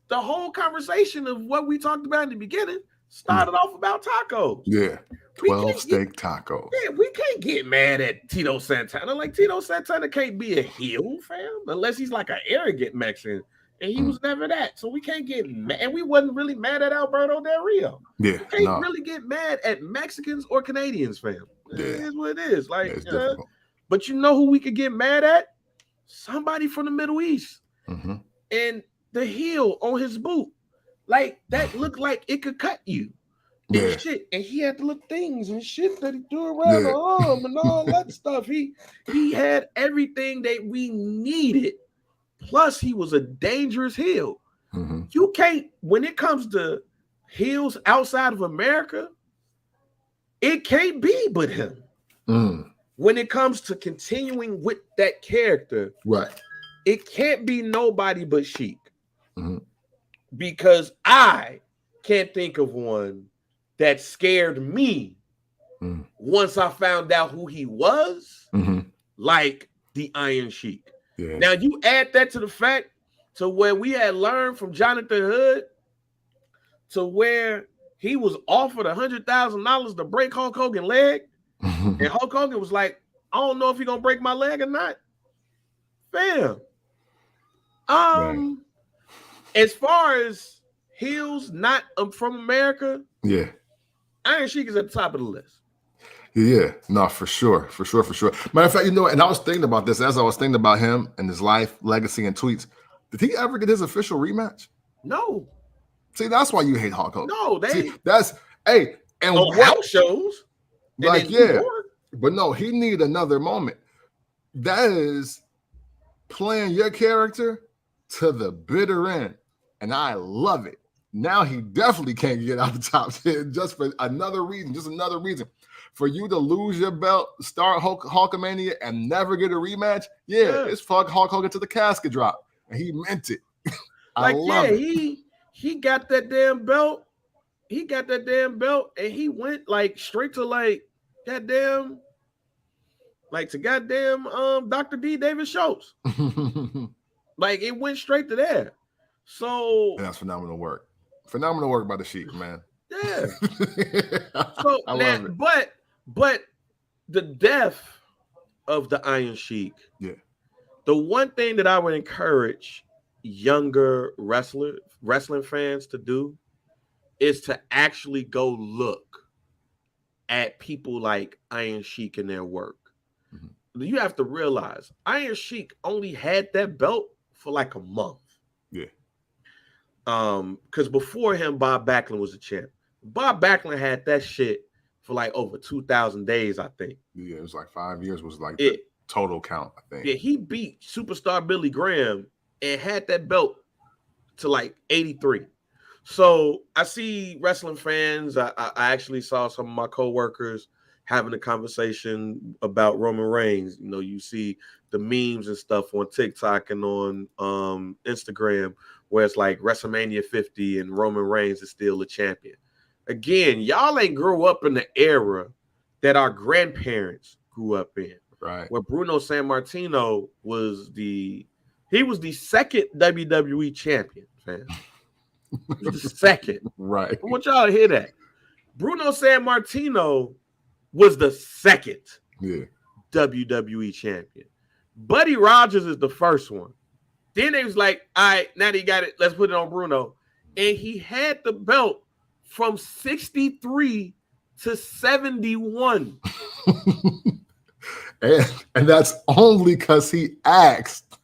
The whole conversation of what we talked about in the beginning started off about tacos. Yeah. 12 steak tacos. Yeah, we can't get mad at Tito Santana. Like, Tito Santana can't be a heel, fam, unless he's like an arrogant Mexican. And he was never that. So we can't get mad. And we wasn't really mad at Alberto Del Rio. Yeah. We can't really get mad at Mexicans or Canadians, fam. Yeah. It is what it is. Like, but you know who we could get mad at? Somebody from the Middle East. And the heel on his boot. Like, that looked like it could cut you. And shit. And he had the little things and shit that he threw around the arm and all that stuff. He had everything that we needed. Plus, he was a dangerous heel. You can't, when it comes to heels outside of America, it can't be but him. When it comes to continuing with that character, it can't be nobody but Sheik. Because I can't think of one that scared me once I found out who he was, like the Iron Sheik. Now, you add that to the fact to where we had learned from Jonathan Hood to where he was offered $100,000 to break Hulk Hogan's leg. And Hulk Hogan was like, I don't know if he's going to break my leg or not. Fam. As far as heels not from America, Iron Sheik is at the top of the list. Yeah, no, for sure. Matter of fact, you know, and I was thinking about this as I was thinking about him and his life, legacy, and tweets. Did he ever get his official rematch? No. See, that's why you hate Hulk Hogan. No, and on house shows. Like, but no, he needed another moment. That is playing your character to the bitter end, and I love it. Now he definitely can't get out the top 10 just for another reason, For you to lose your belt, start Hulkamania, and never get a rematch, it's fuck Hulk Hogan to the casket drop. And he meant it. I love it. He got that damn belt. And he went like straight to like goddamn Dr. D. David Schultz. Like, it went straight to there. So that's phenomenal work. Phenomenal work by the Sheik, man. Yeah. So I love it. But the death of the Iron Sheik. The one thing that I would encourage younger wrestling fans to do is to actually go look at people like Iron Sheik and their work. You have to realize Iron Sheik only had that belt for like a month. Because before him, Bob Backlund was the champ. Bob Backlund had that shit for like over 2,000 days, I think. Yeah, it was like 5 years was like the total count, I think. Yeah, he beat superstar Billy Graham and had that belt to like 83. So I see wrestling fans. I actually saw some of my coworkers having a conversation about Roman Reigns. You know, you see the memes and stuff on TikTok and on Instagram where it's like WrestleMania 50 and Roman Reigns is still a champion. Again, y'all ain't grew up in the era that our grandparents grew up in. Right. Where Bruno Sammartino was the second WWE champion, fam. The second. Right. I want y'all to hear that. Bruno Sammartino was the second WWE champion. Buddy Rogers is the first one. Then they was like, all right, now that he got it, let's put it on Bruno. And he had the belt from 63 to 71. and that's only because he asked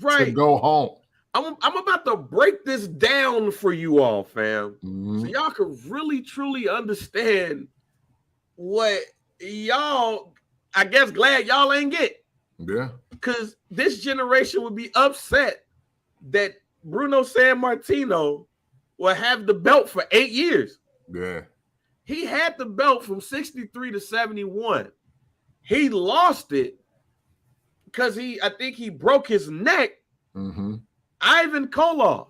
to go home. I'm about to break this down for you all, fam. So y'all can really, truly understand what y'all, I guess, glad y'all ain't get. Yeah. Because this generation would be upset that Bruno Sammartino will have the belt for 8 years. Yeah. He had the belt from 63 to 71. He lost it because I think he broke his neck. Mm-hmm. Ivan Koloff.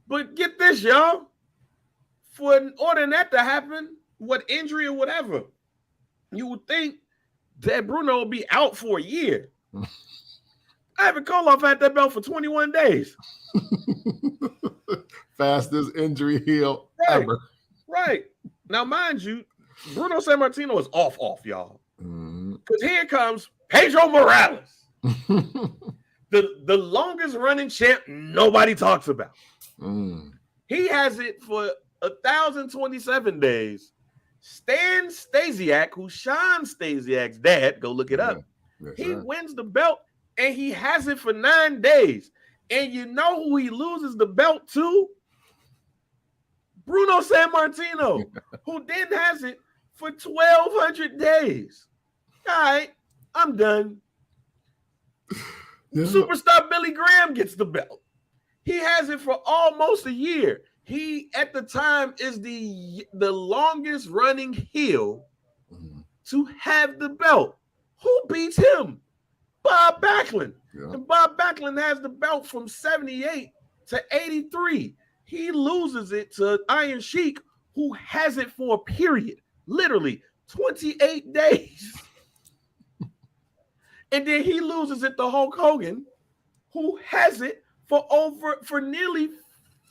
But get this, y'all. For in order for that to happen, what injury or whatever, you would think that Bruno would be out for a year. Ivan Koloff had that belt for 21 days. Fastest injury heal ever. Right. Now, mind you, Bruno Sammartino is off, y'all. Because here comes Pedro Morales. The longest running champ nobody talks about. He has it for 1,027 days. Stan Stasiak, who's Sean Stasiak's dad, go look it up. He wins the belt and he has it for 9 days. And you know who he loses the belt to? Bruno Sammartino, who then has it for 1,200 days. All right, I'm done. Superstar Billy Graham gets the belt. He has it for almost a year. He, at the time, is the longest running heel to have the belt. Who beats him? Bob Backlund. Yeah. And Bob Backlund has the belt from 78 to 83. He loses it to Iron Sheik, who has it for a period, literally 28 days. And then he loses it to Hulk Hogan, who has it for nearly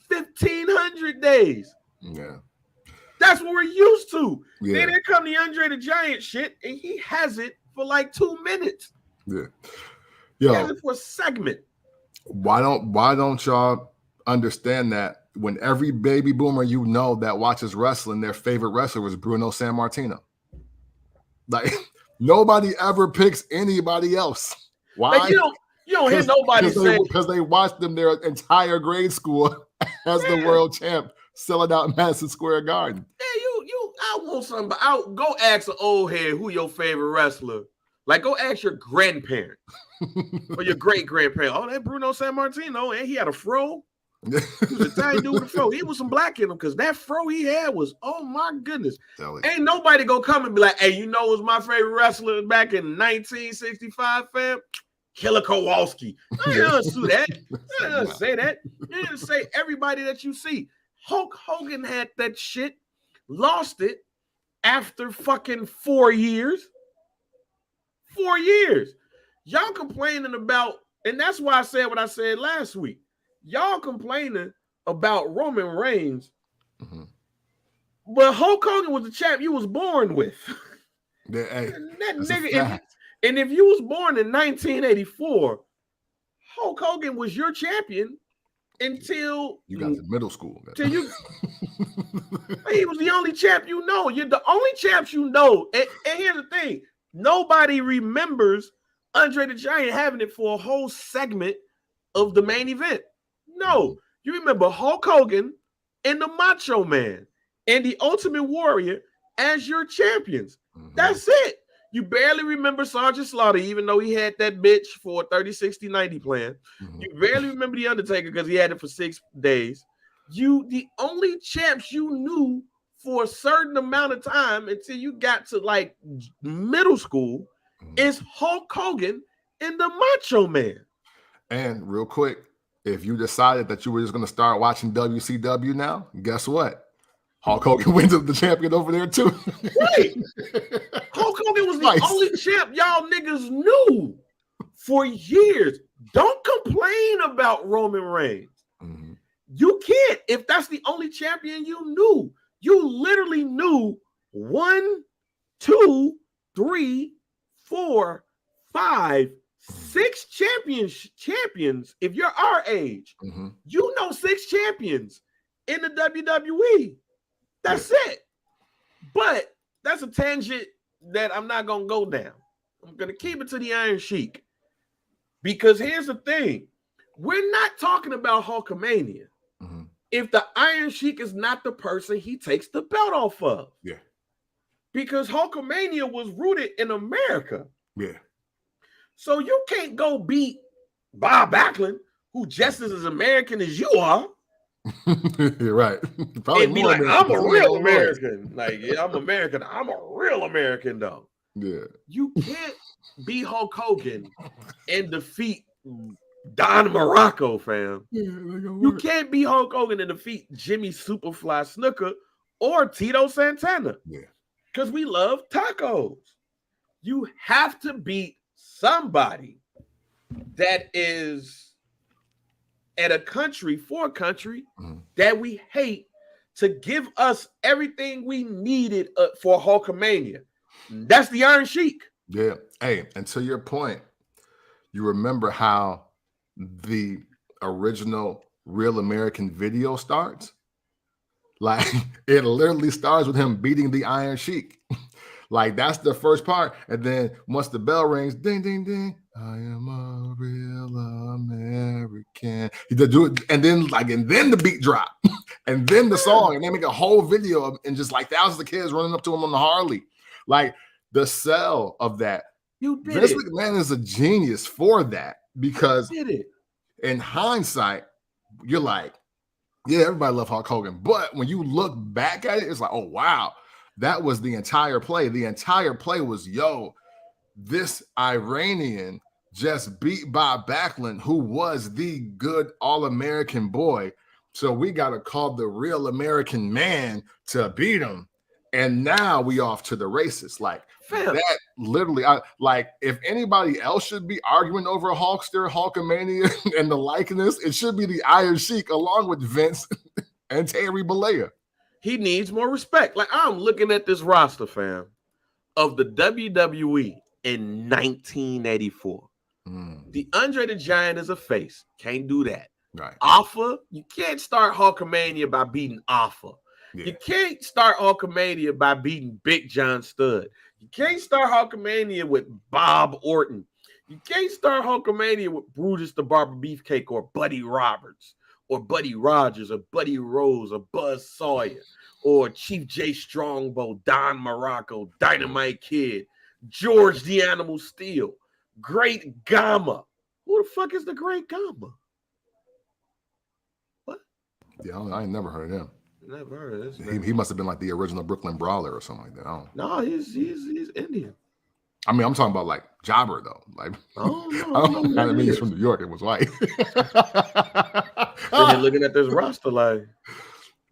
1,500 days. Yeah. That's what we're used to. Yeah. Then there come the Andre the Giant shit, and he has it for like 2 minutes. Yeah. He has it for a segment. Why don't y'all understand that when every baby boomer you know that watches wrestling, their favorite wrestler was Bruno Sammartino? Like, nobody ever picks anybody else. Why? Like, you don't hear nobody say, because they watched them their entire grade school as the world champ selling out in Madison Square Garden. Yeah, I want something, but go ask an old head who your favorite wrestler. Like, go ask your grandparent or your great grandparent. Oh, that Bruno Sammartino, and he had a fro. He was a tiny dude with a fro. He was some black in him because that fro he had was, oh my goodness. Ain't nobody gonna come and be like, hey, you know who's my favorite wrestler back in 1965, fam? Killer Kowalski. I didn't do that. I didn't say that. You didn't say everybody that you see. Hulk Hogan had that shit, lost it after fucking 4 years. 4 years. Y'all complaining about, and that's why I said what I said last week. Y'all complaining about Roman Reigns, but Hulk Hogan was the champ you was born with. Yeah, hey, that nigga, and if you was born in 1984, Hulk Hogan was your champion until you got to middle school. Till you, he was the only champ you know. You're the only champs you know. And here's the thing: nobody remembers Andre the Giant having it for a whole segment of the main event. No, you remember Hulk Hogan and the Macho Man and the Ultimate Warrior as your champions. That's it. You barely remember Sergeant Slaughter, even though he had that bitch for a 30-60-90 plan. You barely remember The Undertaker because he had it for 6 days. The only champs you knew for a certain amount of time until you got to like middle school is Hulk Hogan and the Macho Man. And real quick, if you decided that you were just going to start watching WCW now, guess what? Hulk Hogan wins the champion over there too. Right. Hulk Hogan was the only champ y'all niggas knew for years. Don't complain about Roman Reigns. You can't. If that's the only champion you knew, you literally knew 1, 2, 3, 4, 5, 6 champions. If you're our age, you know 6 champions in the WWE. That's it. But that's a tangent that I'm not gonna go down. I'm gonna keep it to the Iron Sheik, because here's the thing: we're not talking about Hulkamania. If the Iron Sheik is not the person he takes the belt off of, Because Hulkamania was rooted in America. Yeah. So you can't go beat Bob Backlund, who just as American as you are. Right. Probably and be like, I'm a real American. Like, yeah, I'm American. I'm a real American, though. Yeah. You can't be Hulk Hogan and defeat Don Morocco, fam. Yeah, you can't be Hulk Hogan and defeat Jimmy Superfly Snuka or Tito Santana. Yeah. Because we love tacos. You have to beat somebody that is at a country for a country that we hate to give us everything we needed for Hulkamania. That's the Iron Sheik. Yeah. Hey, and to your point, you remember how the original Real American video starts? Like, it literally starts with him beating the Iron Sheik. Like, that's the first part. And then once the bell rings, ding, ding, ding, I am a real American. He did do it, and then the beat drop, and then the song, and they make a whole video of, and just like thousands of kids running up to him on the Harley. Like, the sell of that. Vince McMahon is a genius for that, because in hindsight, you're like, yeah, everybody loved Hulk Hogan. But when you look back at it, it's like, oh, wow, that was the entire play. The entire play was, yo, this Iranian just beat Bob Backlund, who was the good All-American boy. So we got to call the Real American man to beat him. And now we off to the races. Like, that literally, like, if anybody else should be arguing over a Hulkster, Hulkamania, and the likeness, it should be the Iron Sheik along with Vince and Terry Bollea. He needs more respect. Like, I'm looking at this roster, fam, of the WWE in 1984. The Andre the Giant is a face. Can't do that. Right. Alpha, you can't start Hulkamania by beating Alpha. Yeah. You can't start Hulkamania by beating Big John Studd. You can't start Hulkamania with Bob Orton. You can't start Hulkamania with Brutus the Barber Beefcake or Buddy Roberts or Buddy Rogers or Buddy Rose or Buzz Sawyer or Chief J Strongbow, Don Morocco, Dynamite Kid, George the Animal Steel, Great Gama. Who the fuck is the Great Gama? What? Yeah, I ain't never heard of him. Never heard of this. He must have been like the original Brooklyn Brawler or something like that. I don't know. No, he's Indian. I mean, I'm talking about like Jobber though. Like, I mean, he's from New York and was white. You're looking at this roster like,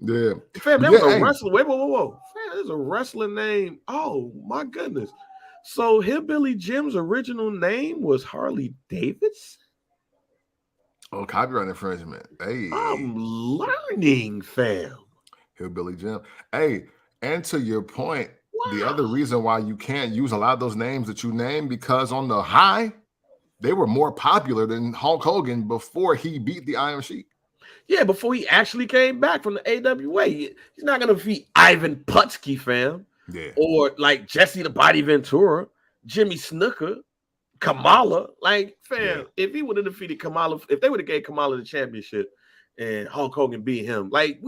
yeah, fam, that was a wrestler. Wait, whoa. Fam, there's a wrestler name. Oh my goodness. So Hillbilly Jim's original name was Harley Davidson. Oh, copyright infringement. Hey, I'm learning, fam. Hillbilly Jim. Hey, and to your point, the other reason why you can't use a lot of those names that you named, because on the high, they were more popular than Hulk Hogan before he beat the Iron Sheik. Yeah, before he actually came back from the AWA. He's not going to defeat Ivan Putski, fam. Yeah. Or like Jesse the Body Ventura, Jimmy Snuka, Kamala. Like, fam, if he would have defeated Kamala, if they would have gave Kamala the championship and Hulk Hogan beat him, like,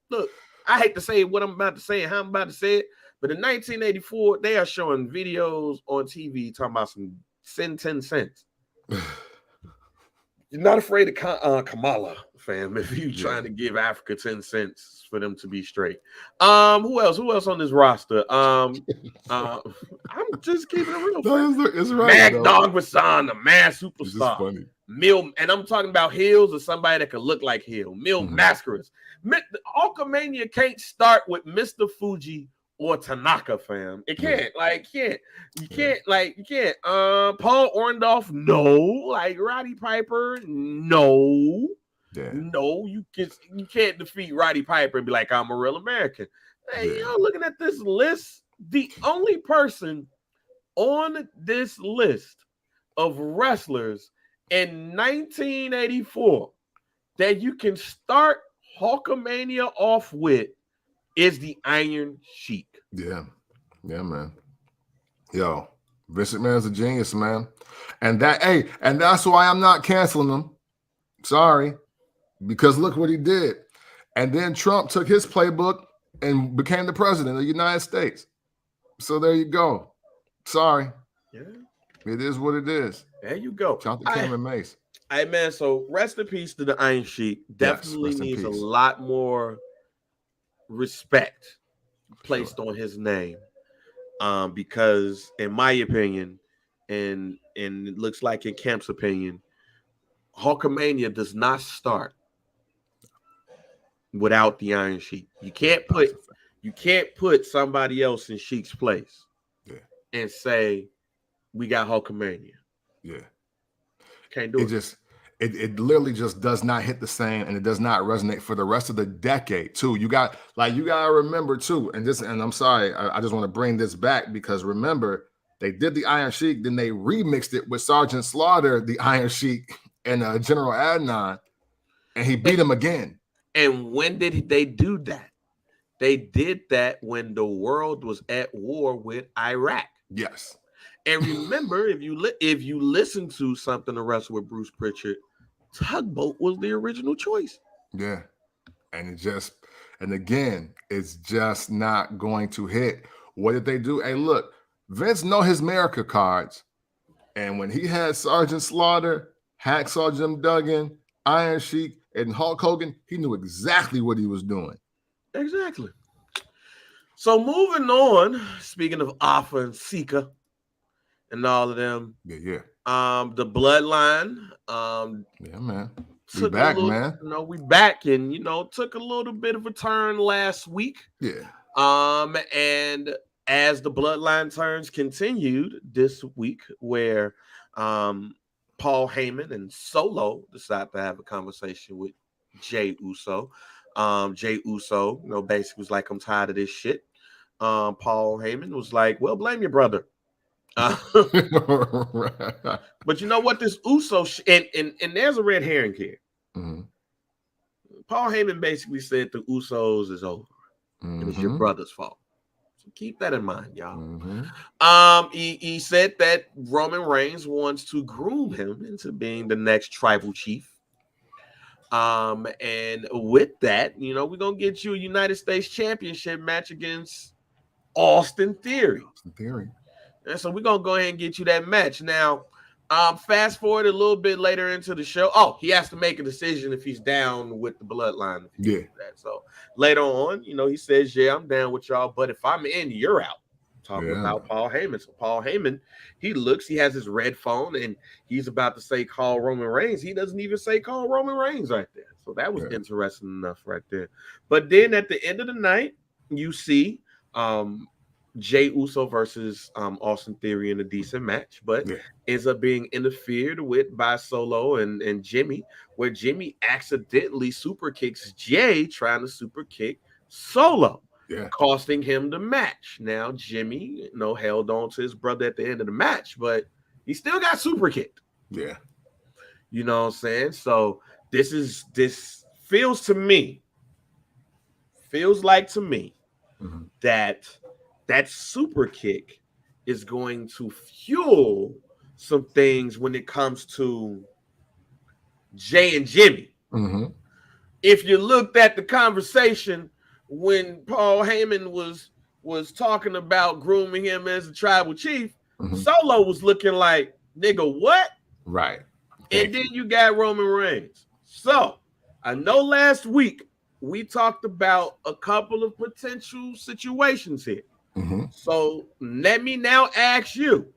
look, I hate to say what I'm about to say and how I'm about to say it, but in 1984, they are showing videos on TV talking about some 10 cents. You're not afraid of Kamala, fam, if you're trying to give Africa 10 cents for them to be straight. Who else on this roster? I'm just keeping it real. No, it's right. Mad Dog Vassan, the mad superstar. Funny. Mill, and I'm talking about heels or somebody that could look like Hill. Mill Mascaras. Hulkamania can't start with Mr. Fuji or Tanaka, fam. It can't. You can't. Paul Orndorff, no. Like Roddy Piper, no. Yeah. No, you can't defeat Roddy Piper and be like, I'm a real American. Hey, y'all looking at this list, the only person on this list of wrestlers in 1984 that you can start Hulkamania off with is the Iron Sheik. Yeah, man. Yo, Vince McMahon's a genius, man. And that's why I'm not canceling him. Sorry. Because look what he did. And then Trump took his playbook and became the president of the United States. So there you go. Sorry. Yeah. It is what it is. There you go. Shout out to Cameron Mace. Hey, man, so rest in peace to the Iron Sheik. Definitely needs a lot more respect placed on his name. Because in my opinion, and it looks like in Camp's opinion, Hulkamania does not start without the Iron Sheik. You can't put somebody else in Sheik's place and say we got Hulkamania. Yeah. Can't do it. It literally just does not hit the same, and it does not resonate for the rest of the decade too. You gotta remember too, and I'm sorry, I just want to bring this back because remember they did the Iron Sheik, then they remixed it with Sergeant Slaughter, the Iron Sheik, and General Adnan, and he beat him again. And when did they do that? They did that when the world was at war with Iraq. Yes. And remember, if you listen to Something to Wrestle with Bruce Pritchard, Tugboat was the original choice. Yeah. And again, it's just not going to hit. What did they do? Hey, look, Vince know his America cards. And when he had Sergeant Slaughter, Hacksaw Jim Duggan, Iron Sheik, and Hulk Hogan, he knew exactly what he was doing. Exactly. So moving on, speaking of Alpha and Sika and all of them. Yeah. The Bloodline. Yeah, man. We back, man. We back and took a little bit of a turn last week. Yeah. And as the Bloodline turns continued this week, where Paul Heyman and Solo decided to have a conversation with Jey Uso. Jey Uso, basically was like, I'm tired of this shit. Paul Heyman was like, well, blame your brother. But you know what? This Uso and there's a red herring here. Mm-hmm. Paul Heyman basically said the Usos is over. Mm-hmm. And it's your brother's fault. So keep that in mind, y'all. Mm-hmm. He said that Roman Reigns wants to groom him into being the next tribal chief. And with that, we're gonna get you a United States Championship match against Austin Theory. And so we're going to go ahead and get you that match. Now, fast forward a little bit later into the show. Oh, he has to make a decision if he's down with the Bloodline. Yeah. So later on, he says, yeah, I'm down with y'all. But if I'm in, you're out. Talking about Paul Heyman. So Paul Heyman, he has his red phone, and he's about to say call Roman Reigns. He doesn't even say call Roman Reigns right there. So that was interesting enough right there. But then at the end of the night, you see Jey Uso versus Austin Theory in a decent match, but ends up being interfered with by Solo and Jimmy, where Jimmy accidentally super kicks Jey trying to super kick Solo, costing him the match. Now Jimmy, held on to his brother at the end of the match, but he still got super kicked. Yeah. You know what I'm saying? So this feels like to me that super kick is going to fuel some things when it comes to Jey and Jimmy. Mm-hmm. If you looked at the conversation when Paul Heyman was talking about grooming him as a tribal chief, Solo was looking like, nigga, what? Right. And then you got Roman Reigns. So I know last week we talked about a couple of potential situations here. Mm-hmm. So let me now ask you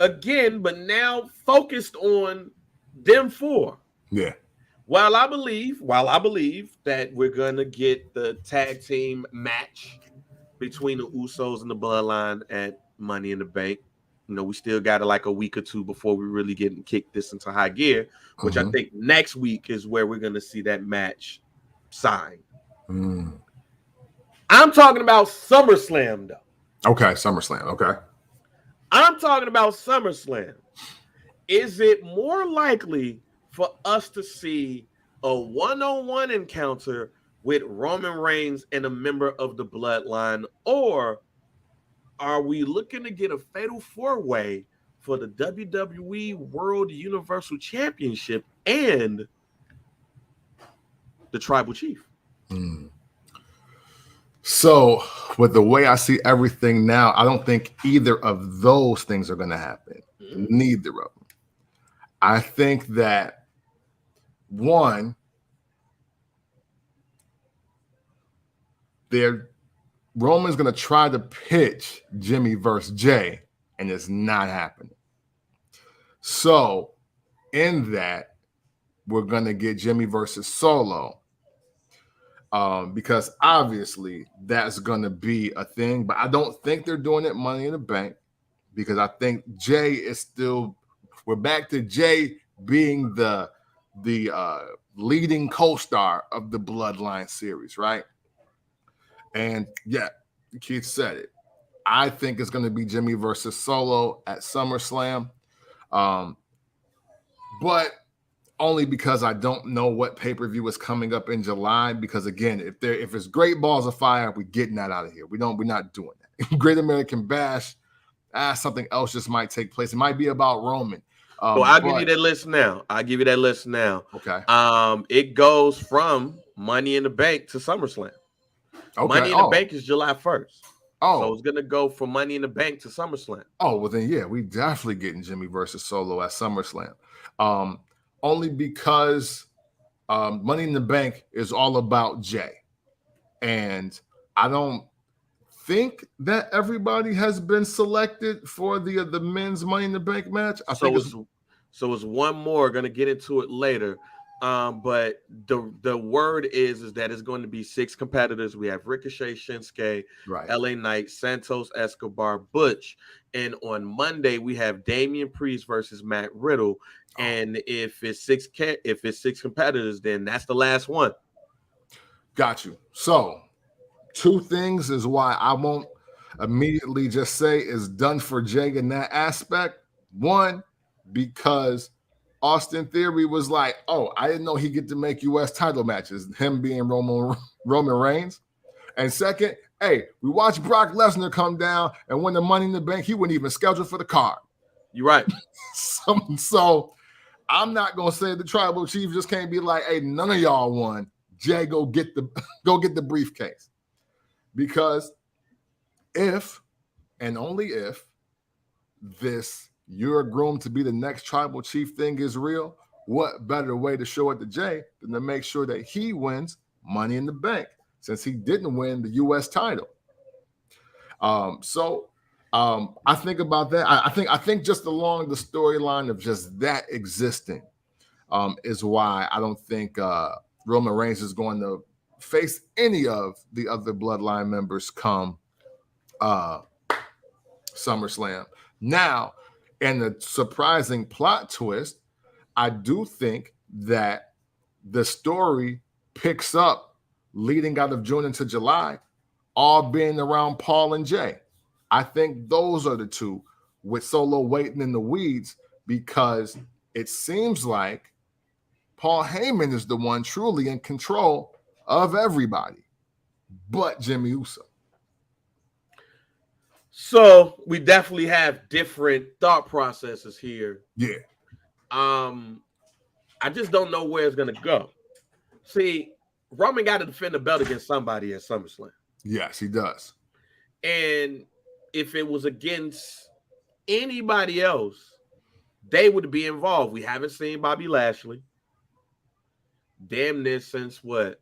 again, but now focused on them four. Yeah. While I believe that we're gonna get the tag team match between the Usos and the Bloodline at Money in the Bank, we still got like a week or two before we really get and kick this into high gear, which I think next week is where we're gonna see that match signed. I'm talking about SummerSlam, though. Okay, SummerSlam. Okay. I'm talking about SummerSlam. Is it more likely for us to see a one-on-one encounter with Roman Reigns and a member of the Bloodline, or are we looking to get a fatal four-way for the WWE World Universal Championship and the Tribal Chief? So with the way I see everything now, I don't think either of those things are going to happen. Neither of them. I think that one, Roman's going to try to pitch Jimmy versus Jay, and it's not happening. So in that, we're going to get Jimmy versus Solo. Because obviously that's going to be a thing, but I don't think they're doing it Money in the Bank, because I think Jay is still, we're back to Jay being the leading co-star of the Bloodline series, right? And yeah, Keith said it. I think it's going to be Jimmy versus Solo at SummerSlam. But only because I don't know what pay-per-view is coming up in July. Because again, if it's Great Balls of Fire, we're getting that out of here. We're not doing that. Great American Bash, something else just might take place. It might be about Roman. I'll give you that list now. Okay. It goes from Money in the Bank to SummerSlam. Okay. Money in the Bank is July 1st. Oh, so it's gonna go from Money in the Bank to SummerSlam. Oh, well then, yeah, we definitely getting Jimmy versus Solo at SummerSlam. Only because Money in the Bank is all about Jay. And I don't think that everybody has been selected for the men's Money in the Bank match. So it's one more. Going to get into it later. But the word is that it's going to be 6 competitors. We have Ricochet, Shinsuke, right, LA Knight, Santos Escobar, Butch. And on Monday, we have Damian Priest versus Matt Riddle. And if it's 6 competitors, then that's the last one. Got you. So 2 things is why I won't immediately just say it's done for Jay in that aspect. One, because Austin Theory was like, oh, I didn't know he'd get to make U.S. title matches, him being Roman Reigns. And second, hey, we watched Brock Lesnar come down and win the Money in the Bank. He wasn't even scheduled for the card. You're right. So I'm not gonna say the tribal chief just can't be like, hey, none of y'all won. Jay, go get the briefcase. Because if and only if this you're groomed to be the next tribal chief thing is real, what better way to show it to Jay than to make sure that he wins Money in the Bank, since he didn't win the U.S. title. I think about that. I think just along the storyline of just that existing is why I don't think Roman Reigns is going to face any of the other Bloodline members come SummerSlam. Now, and the surprising plot twist, I do think that the story picks up leading out of June into July, all being around Paul and Jay. I think those are the 2, with Solo waiting in the weeds, because it seems like Paul Heyman is the one truly in control of everybody but Jimmy Uso. So we definitely have different thought processes here. Yeah. I just don't know where it's going to go. See, Roman got to defend the belt against somebody at SummerSlam. Yes, he does. And if it was against anybody else, they would be involved. We haven't seen Bobby Lashley. Damn near since what?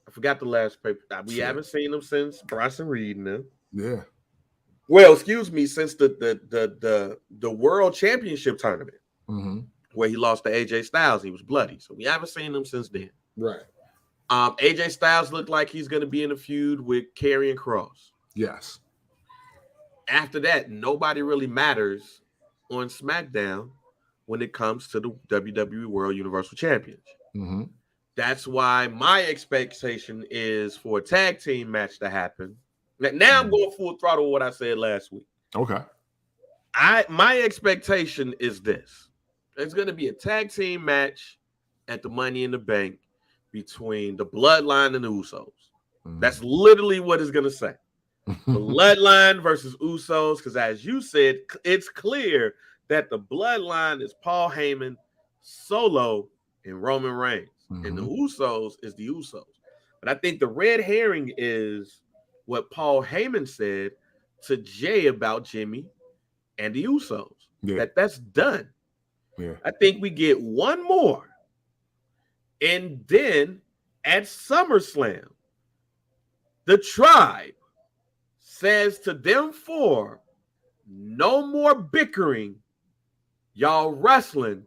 I forgot the last paper. We haven't seen him since Bryson Reed now. Yeah. Well, excuse me, since the World Championship tournament, where he lost to AJ Styles. He was bloody. So we haven't seen him since then. Right. AJ Styles looked like he's going to be in a feud with Karrion Kross. Yes. After that, nobody really matters on SmackDown when it comes to the WWE World Universal Championship. That's why my expectation is for a tag team match to happen. Now I'm going full throttle with what I said last week. Okay. My expectation is this. There's going to be a tag team match at the Money in the Bank between the Bloodline and the Usos. That's literally what it's going to say. Bloodline versus Usos, because as you said, it's clear that the Bloodline is Paul Heyman, Solo, and Roman Reigns. And the Usos is the Usos. But I think the red herring is what Paul Heyman said to Jay about Jimmy and the Usos. Yeah. That's done. Yeah. I think we get one more. And then at SummerSlam, the tribe says to them four, no more bickering. Y'all wrestling.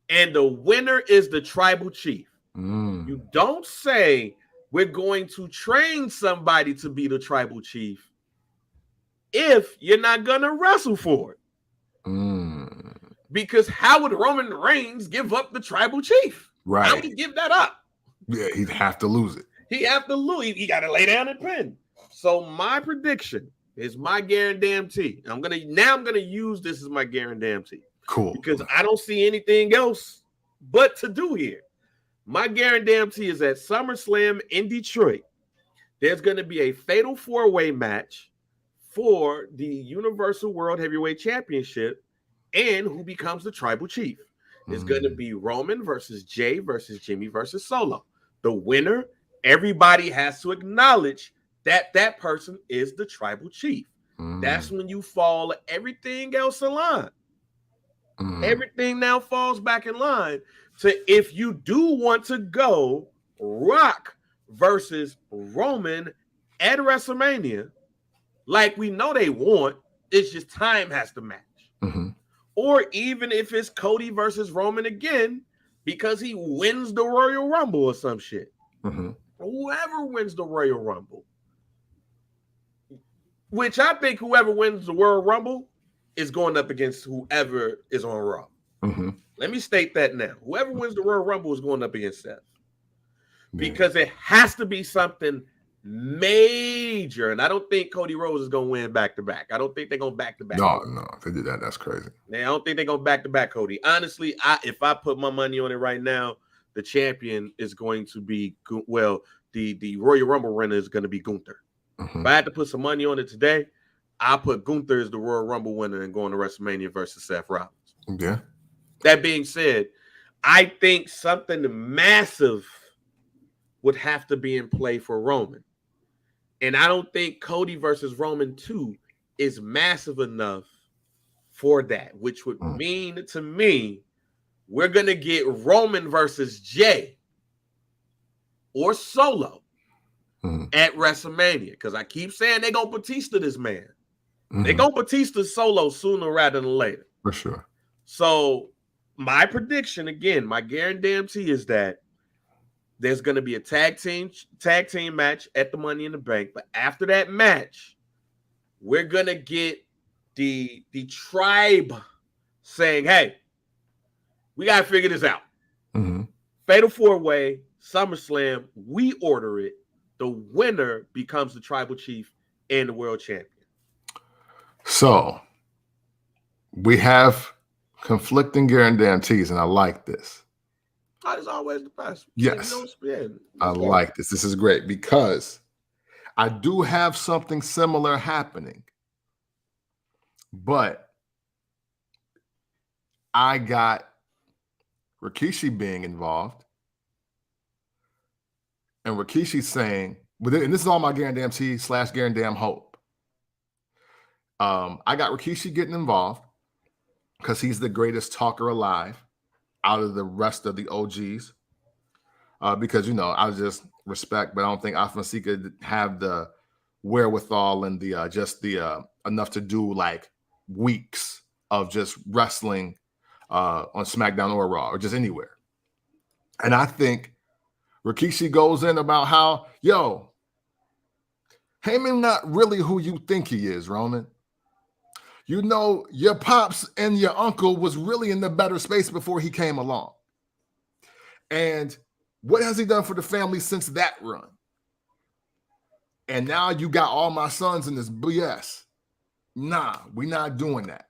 And the winner is the tribal chief. You don't say we're going to train somebody to be the tribal chief if you're not going to wrestle for it. Because how would Roman Reigns give up the tribal chief? Right. How would he give that up? Yeah, he'd have to lose it. He have to lose. He got to lay down and pin. So my prediction is my guarantee. I'm gonna use this as my guarantee. Cool. Because I don't see anything else but to do here. My guarantee is at SummerSlam in Detroit. There's going to be a fatal 4-way match for the Universal World Heavyweight Championship, and who becomes the tribal chief. It's going to be Roman versus Jay versus Jimmy versus Solo. The winner, everybody has to acknowledge that person is the tribal chief. That's when you fall everything else in line. Everything now falls back in line to if you do want to go Rock versus Roman at WrestleMania, like we know they want, it's just time has to match. Or even if it's Cody versus Roman again, because he wins the Royal Rumble or some shit. Whoever wins the Royal Rumble, which I think whoever wins the Royal Rumble is going up against whoever is on Raw. Let me state that now. Whoever wins the Royal Rumble is going up against Seth. Because it has to be something major. And I don't think Cody Rhodes is going to win back-to-back. I don't think they're going back-to-back. No, if they did that, that's crazy. I don't think they're going back-to-back, Cody. Honestly, if I put my money on it right now, the champion is going to be, well, the Royal Rumble winner is going to be Gunther. If I had to put some money on it today, I'll put Gunther as the Royal Rumble winner and going to WrestleMania versus Seth Rollins. Yeah. That being said, I think something massive would have to be in play for Roman. And I don't think Cody versus Roman 2 is massive enough for that, which would mean to me, we're going to get Roman versus Jay or Solo at WrestleMania. Because I keep saying they're going to Batista this man. They're going to Batista Solo sooner rather than later. For sure. So my prediction, again, my guarantee is that there's going to be a tag team match at the Money in the Bank. But after that match, we're going to get the tribe saying, hey, we got to figure this out. Fatal 4-way, SummerSlam, we order it. The winner becomes the tribal chief and the world champion. So we have conflicting guarantees, and I like this. That is always the best. Yes. I like this. This is great because I do have something similar happening, but I got Rikishi being involved, and Rikishi saying, and this is all my guarantee / guarantee hope. I got Rikishi getting involved because he's the greatest talker alive out of the rest of the OGs. Because, I just respect, but I don't think Alpha could have the wherewithal and the enough to do like weeks of just wrestling on SmackDown or Raw or just anywhere. And I think Rikishi goes in about how, Heyman not really who you think he is, Roman. Your pops and your uncle was really in the better space before he came along. And what has he done for the family since that run? And now you got all my sons in this BS. Nah, we're not doing that.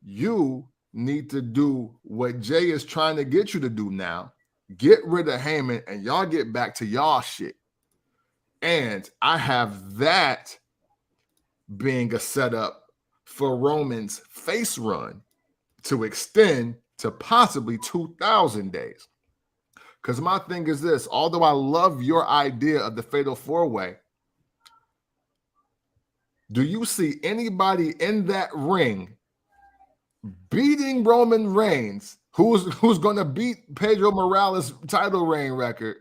You need to do what Jay is trying to get you to do now. Get rid of Heyman and y'all get back to y'all shit. And I have that being a setup for Roman's face run to extend to possibly 2,000 days. Because my thing is this, although I love your idea of the Fatal 4-Way, Do you see anybody in that ring beating Roman Reigns, who's going to beat Pedro Morales' title reign record,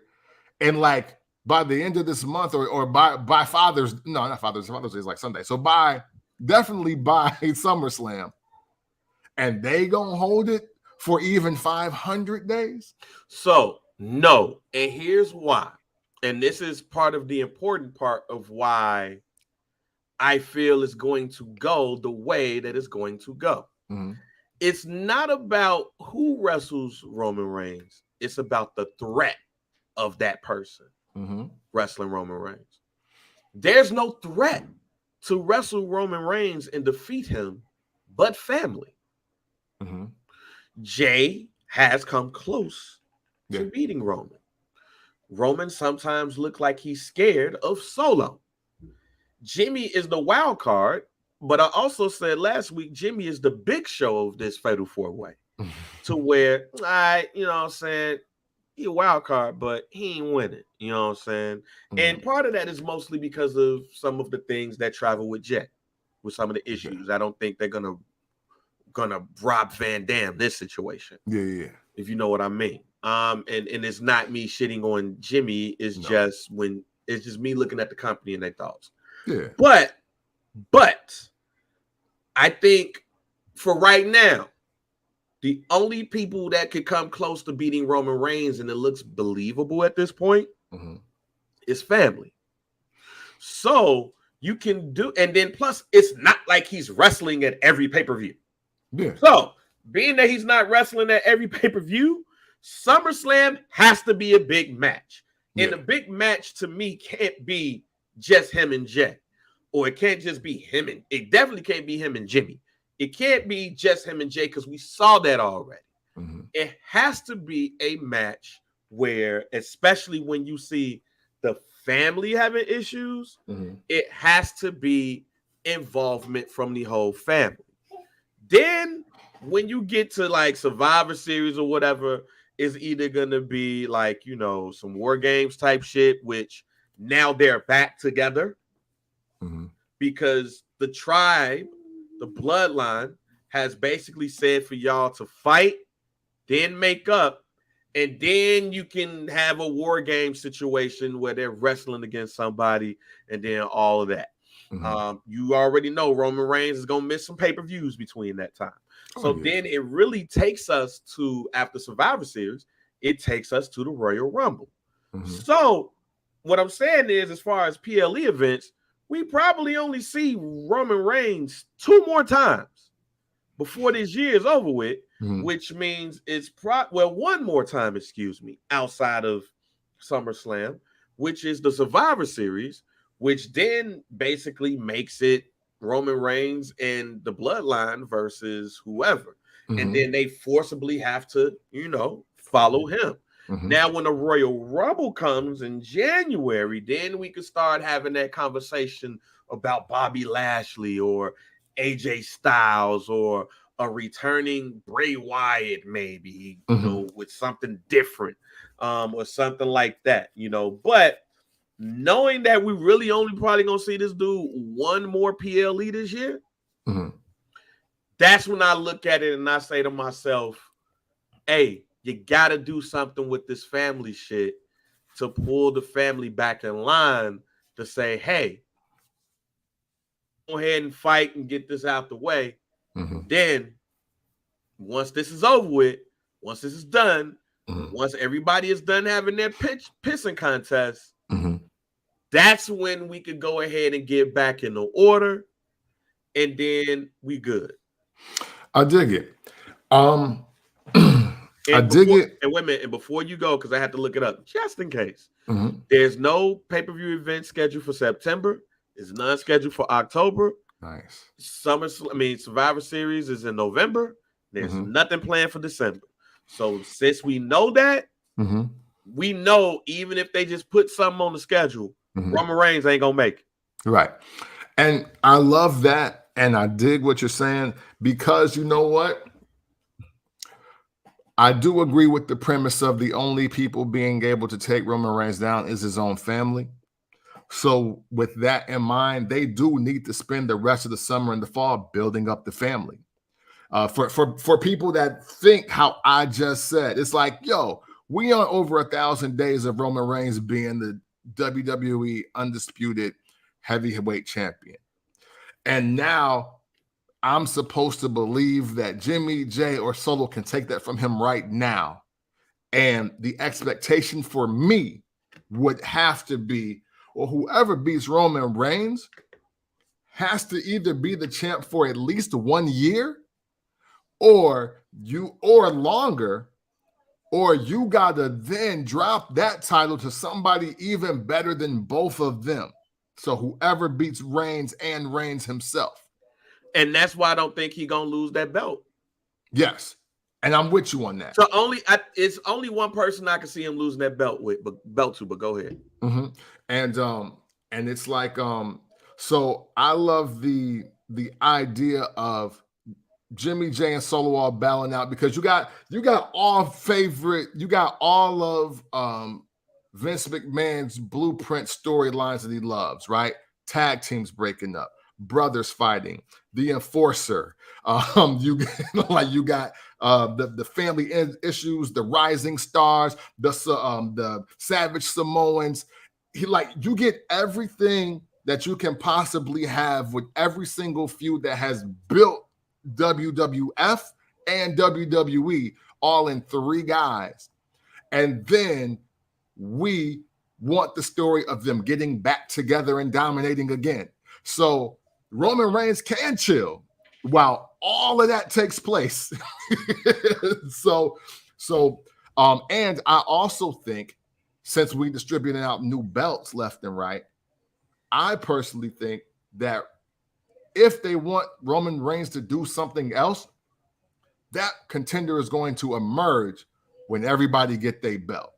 and like by the end of this month, or by Father's Day is like Sunday, so definitely by SummerSlam, and they gonna hold it for even 500 days? So no, and here's why, and this is part of the important part of why I feel it's going to go the way that it's going to go. Mm-hmm. It's not about who wrestles Roman Reigns. It's about the threat of that person wrestling Roman Reigns. There's no threat to wrestle Roman Reigns and defeat him but family. Mm-hmm. Jay has come close to beating Roman. Roman sometimes looks like he's scared of Solo. Jimmy is the wild card, but I also said last week, Jimmy is the big show of this Fatal 4-Way. To where, you know what I'm saying, he a wild card, but he ain't winning. You know what I'm saying? And part of that is mostly because of some of the things that travel with Jay, with some of the issues. I don't think they're gonna Rob Van Dam this situation. Yeah. If you know what I mean. And it's not me shitting on Jimmy. It's just me looking at the company and their thoughts. Yeah. But I think for right now, the only people that could come close to beating Roman Reigns, and it looks believable at this point, is family. So you can do, and then plus it's not like he's wrestling at every pay-per-view. Yeah. So being that he's not wrestling at every pay-per-view, SummerSlam has to be a big match. And a big match to me can't be just him and Jay. Or it can't just be him and it definitely can't be him and Jimmy. It can't be just him and Jay because we saw that already. It has to be a match where, especially when you see the family having issues, it has to be involvement from the whole family. Then when you get to like Survivor Series or whatever, it's either going to be like, you know, some War Games type shit, which now they're back together because the tribe, the bloodline, has basically said for y'all to fight, then make up, and then you can have a War Game situation where they're wrestling against somebody and then all of that. You already know Roman Reigns is going to miss some pay-per-views between that time. Then it really takes us to, after Survivor Series, it takes us to the Royal Rumble. So what I'm saying is, as far as PLE events, we probably only see Roman Reigns 2 more times before this year is over with, which means it's 1 more time, outside of SummerSlam, which is the Survivor Series, which then basically makes it Roman Reigns and the Bloodline versus whoever. And then they forcibly have to, you know, follow him. Now, when the Royal Rumble comes in January, then we could start having that conversation about Bobby Lashley or AJ Styles or a returning Bray Wyatt, maybe, you know, with something different or something like that, you know. But knowing that we really only probably going to see this dude 1 more PLE this year, that's when I look at it and I say to myself, hey, you got to do something with this family shit to pull the family back in line to say, hey, go ahead and fight and get this out the way. Then once this is over with, once this is done, once everybody is done having their pissing contest, that's when we could go ahead and get back in the order, and then we good. I dig it. And wait a minute, and before you go, because I had to look it up, just in case, there's no pay-per-view event scheduled for September. There's none scheduled for October. Nice. Survivor Series is in November. There's nothing planned for December. So since we know that, we know even if they just put something on the schedule, Roman Reigns ain't gonna make it. Right. And I love that, and I dig what you're saying, because you know what? I do agree with the premise of the only people being able to take Roman Reigns down is his own family. So with that in mind, they do need to spend the rest of the summer and the fall building up the family. For people that think how I just said, it's like, yo, we on over 1,000 days of Roman Reigns being the WWE undisputed heavyweight champion. And now I'm supposed to believe that Jimmy, Jay, or Solo can take that from him right now. And the expectation for me would have to be, well, whoever beats Roman Reigns has to either be the champ for at least 1 year or longer, or you gotta then drop that title to somebody even better than both of them. So whoever beats Reigns and Reigns himself. And that's why I don't think he's gonna lose that belt. Yes. And I'm with you on that. So it's only one person I can see him losing that belt to, but go ahead. Mm-hmm. And it's like, so I love the idea of Jimmy, Jay, and Solo all battling out, because you got all of Vince McMahon's blueprint storylines that he loves, right? Tag teams breaking up, brothers fighting, the Enforcer. You got the family issues, the Rising Stars, the Savage Samoans. You get everything that you can possibly have with every single feud that has built WWF and WWE all in 3 guys. And then we want the story of them getting back together and dominating again. So Roman Reigns can chill while all of that takes place. And I also think, since we distributing out new belts left and right, I personally think that if they want Roman Reigns to do something else, that contender is going to emerge when everybody get their belt.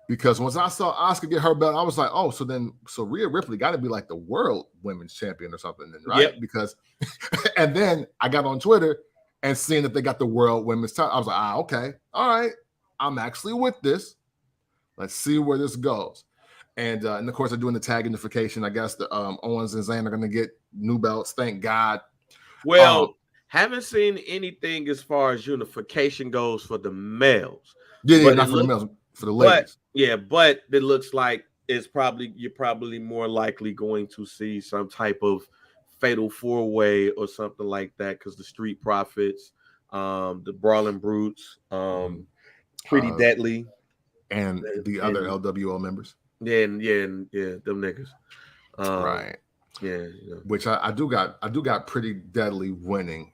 Because once I saw Asuka get her belt, I was like, oh, so Rhea Ripley got to be like the world women's champion or something, then, right? Yep. Because, and then I got on Twitter and seeing that they got the world women's title, I was like, okay, all right, I'm actually with this. Let's see where this goes. And of course, they're doing the tag unification. I guess the Owens and Zayn are going to get new belts. Thank God. Well, haven't seen anything as far as unification goes for the males. Yeah, not for the males, for the ladies. But it looks like you're probably more likely going to see some type of fatal 4-way or something like that, because the Street Profits, the Brawling Brutes, Pretty Deadly, and the other LWO members. Yeah, them niggas. Right. Yeah. Which I do got Pretty Deadly winning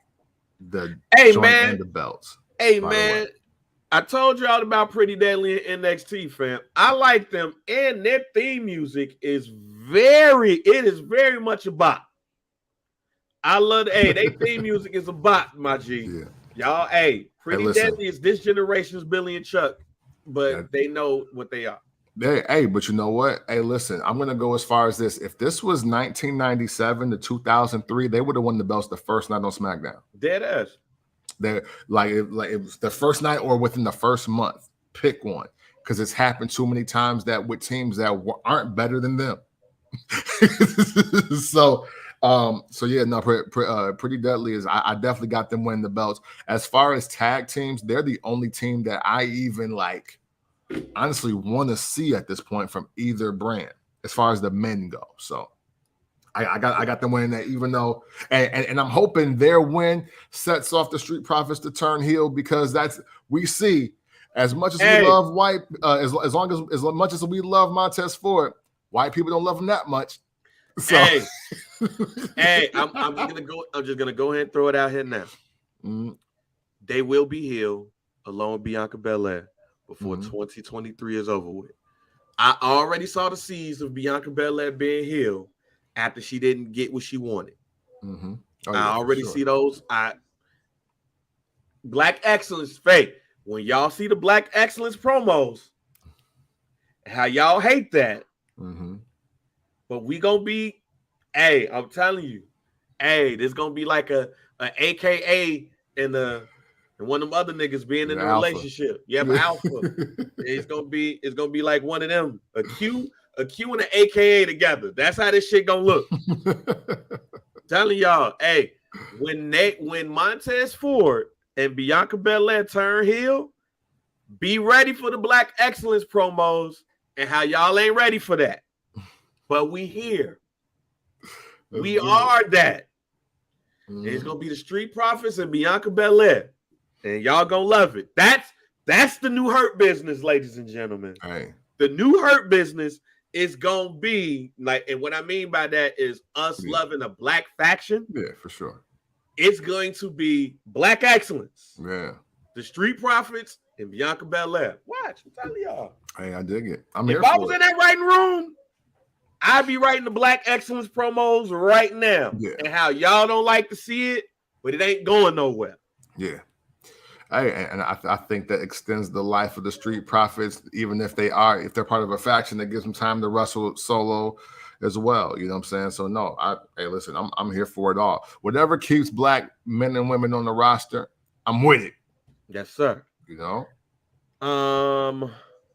the joint and the belts. Hey man, I told y'all about Pretty Deadly in NXT, fam. I like them, and their theme music is very much a bop. I love their theme music is a bop, my G. Yeah. Y'all, Pretty Deadly is this generation's Billy and Chuck, but they know what they are. Hey, but you know what? Hey, listen, I'm gonna go as far as this. If this was 1997 to 2003, they would have won the belts the first night on SmackDown. Dead ass. It was the first night or within the first month. Pick one, because it's happened too many times that with teams that aren't better than them. Pretty Deadly is. I definitely got them winning the belts. As far as tag teams, they're the only team that I even honestly want to see at this point from either brand, as far as the men go. So I got them winning that, even though, and I'm hoping their win sets off the Street Profits to turn heel, because we see, as much as we love white, as much as we love Montez Ford, white people don't love him that much. So I'm just gonna go ahead and throw it out here now. Mm-hmm. They will be heel along with Bianca Belair before 2023 is over with. I already saw the seeds of Bianca Belair being heel after she didn't get what she wanted. Mm-hmm. I already see those. Black Excellence fake. When y'all see the Black Excellence promos, how y'all hate that. Mm-hmm. But we gonna be, I'm telling you, there's gonna be like a AKA and one of them other niggas being in a relationship. Yeah, Alpha. It's gonna be like one of them, a Q a Q and an AKA together. That's how this shit gonna look. Telling y'all, hey, when Montez Ford and Bianca Belair turn heel, be ready for the Black Excellence promos and how y'all ain't ready for that. But we here. We are that. And it's gonna be the Street Profits and Bianca Belair. And y'all gonna love it. That's the new Hurt Business, ladies and gentlemen. Hey. The new Hurt Business is gonna be like, and what I mean by that is us loving a black faction. Yeah, for sure. It's going to be Black Excellence. Yeah. The Street Profits and Bianca Belair. Watch, I'm telling y'all. Hey, I dig it. If I was in that writing room, I'd be writing the Black Excellence promos right now. Yeah. And how y'all don't like to see it, but it ain't going nowhere. Yeah. Hey, and I think that extends the life of the Street Profits, even if they're part of a faction, that gives them time to wrestle solo as well. You know what I'm saying? So no, hey, listen, I'm here for it all. Whatever keeps black men and women on the roster, I'm with it. Yes, sir. You know?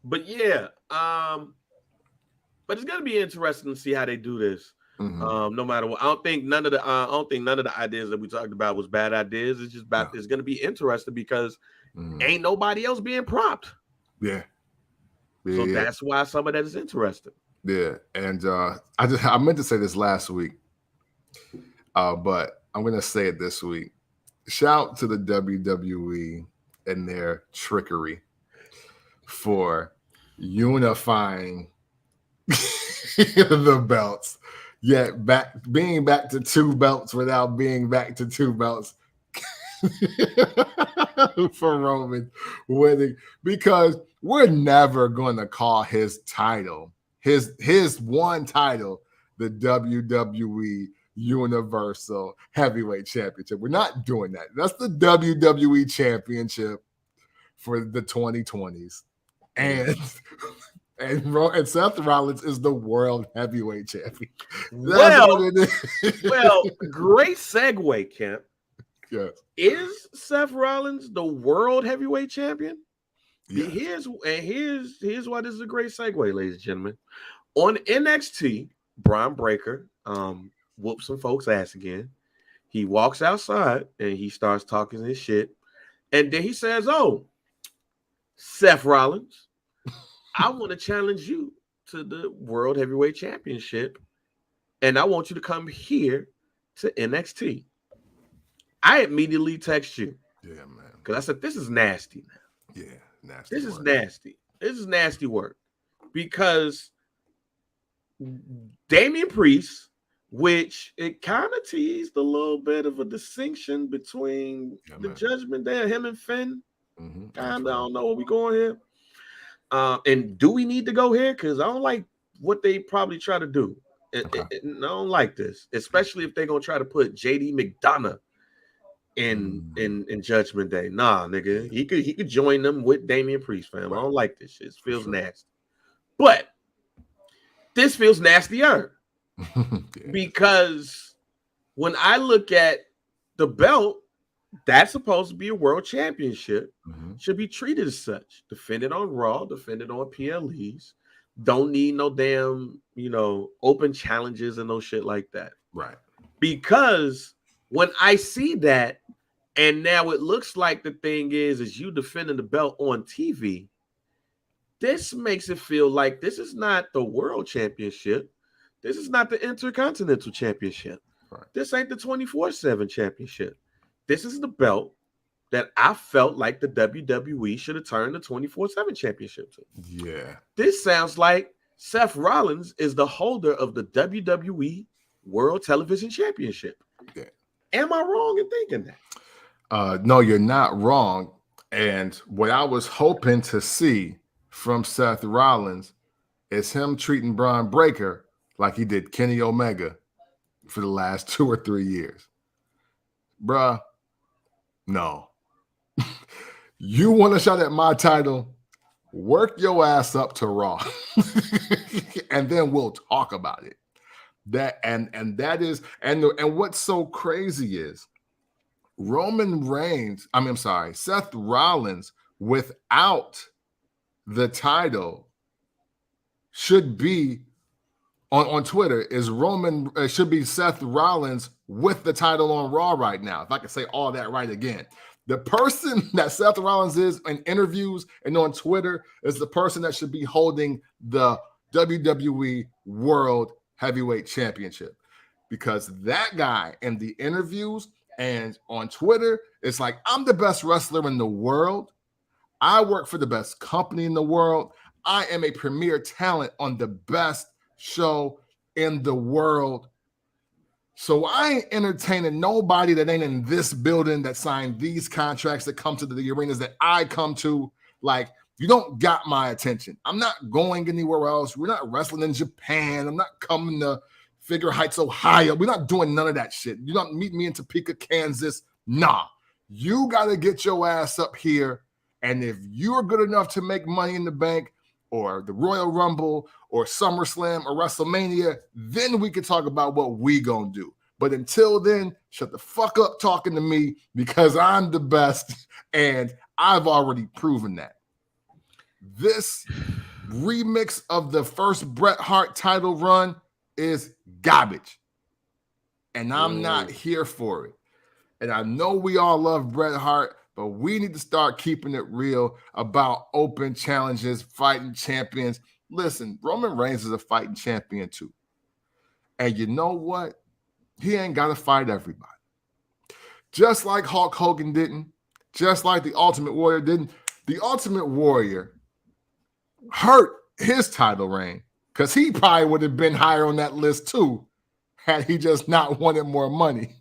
But yeah, but it's gonna be interesting to see how they do this. Mm-hmm. No matter what, I don't think none of the ideas that we talked about was bad ideas. It's just it's gonna be interesting because ain't nobody else being propped. Yeah. So that's why some of that is interesting. Yeah, and I meant to say this last week, but I'm gonna say it this week. Shout to the WWE and their trickery for unifying the belts, yet being back to 2 belts without being back to 2 belts for Roman winning, because we're never going to call his title, his one title, the WWE Universal Heavyweight Championship. We're not doing that. That's the WWE Championship for the 2020s. And Seth Rollins is the World Heavyweight Champion. Well, great segue, Kemp. Yes. Is Seth Rollins the World Heavyweight Champion? Yes. Here's why this is a great segue, ladies and gentlemen. On NXT, Braun Breaker whoops some folks' ass again. He walks outside and he starts talking his shit. And then he says, "Oh, Seth Rollins, I want to challenge you to the World Heavyweight Championship. And I want you to come here to NXT." I immediately text you. Yeah, man. Because I said, this is nasty now. Yeah, nasty. This is nasty. This is nasty work. Because Damian Priest, which it kind of teased a little bit of a distinction between the Judgment Day, him and Finn. Kind of, I don't know where we going here. And do we need to go here? Because I don't like what they probably try to do. I don't like this, especially if they're gonna try to put JD McDonough in Judgment Day. Nah, nigga, he could join them with Damian Priest, fam. I don't like this shit. It feels nasty. But this feels nastier. Because when I look at the belt, that's supposed to be a world championship, should be treated as such. Defended on Raw, defended on PLEs. Don't need no damn, open challenges and no shit like that. Right. Because when I see that, and now it looks like the thing is you defending the belt on TV, this makes it feel like this is not the world championship. This is not the Intercontinental Championship. Right. This ain't the 24/7 championship. This is the belt that I felt like the WWE should have turned the 24/7 championship to. Yeah. This sounds like Seth Rollins is the holder of the WWE World Television Championship. Yeah. Am I wrong in thinking that? No, you're not wrong. And what I was hoping to see from Seth Rollins is him treating Braun Breaker like he did Kenny Omega for the last 2 or 3 years. Bruh, no. You want a shot at my title? Work your ass up to Raw. And then we'll talk about it. And what's so crazy is Seth Rollins without the title should be on Twitter is Roman should be Seth Rollins with the title on Raw right now. If I can say all that right again. The person that Seth Rollins is in interviews and on Twitter is the person that should be holding the WWE World Heavyweight Championship, because that guy in the interviews and on Twitter, it's like, I'm the best wrestler in the world. I work for the best company in the world. I am a premier talent on the best show in the world. So I ain't entertaining nobody that ain't in this building that signed these contracts that come to the arenas that I come to. Like, you don't got my attention. I'm not going anywhere else. We're not wrestling in Japan. I'm not coming to Figure Heights, Ohio. We're not doing none of that shit. You don't meet me in Topeka, Kansas. Nah. You got to get your ass up here. And if you're good enough to make Money in the Bank or the Royal Rumble or SummerSlam or WrestleMania, then we can talk about what we gonna do. But until then, shut the fuck up talking to me, because I'm the best and I've already proven that. This remix of the first Bret Hart title run is garbage. And I'm not here for it. And I know we all love Bret Hart, but we need to start keeping it real about open challenges, fighting champions. Listen, Roman Reigns is a fighting champion too. And you know what? He ain't got to fight everybody. Just like Hulk Hogan didn't, just like the Ultimate Warrior didn't. The Ultimate Warrior hurt his title reign because he probably would have been higher on that list too had he just not wanted more money.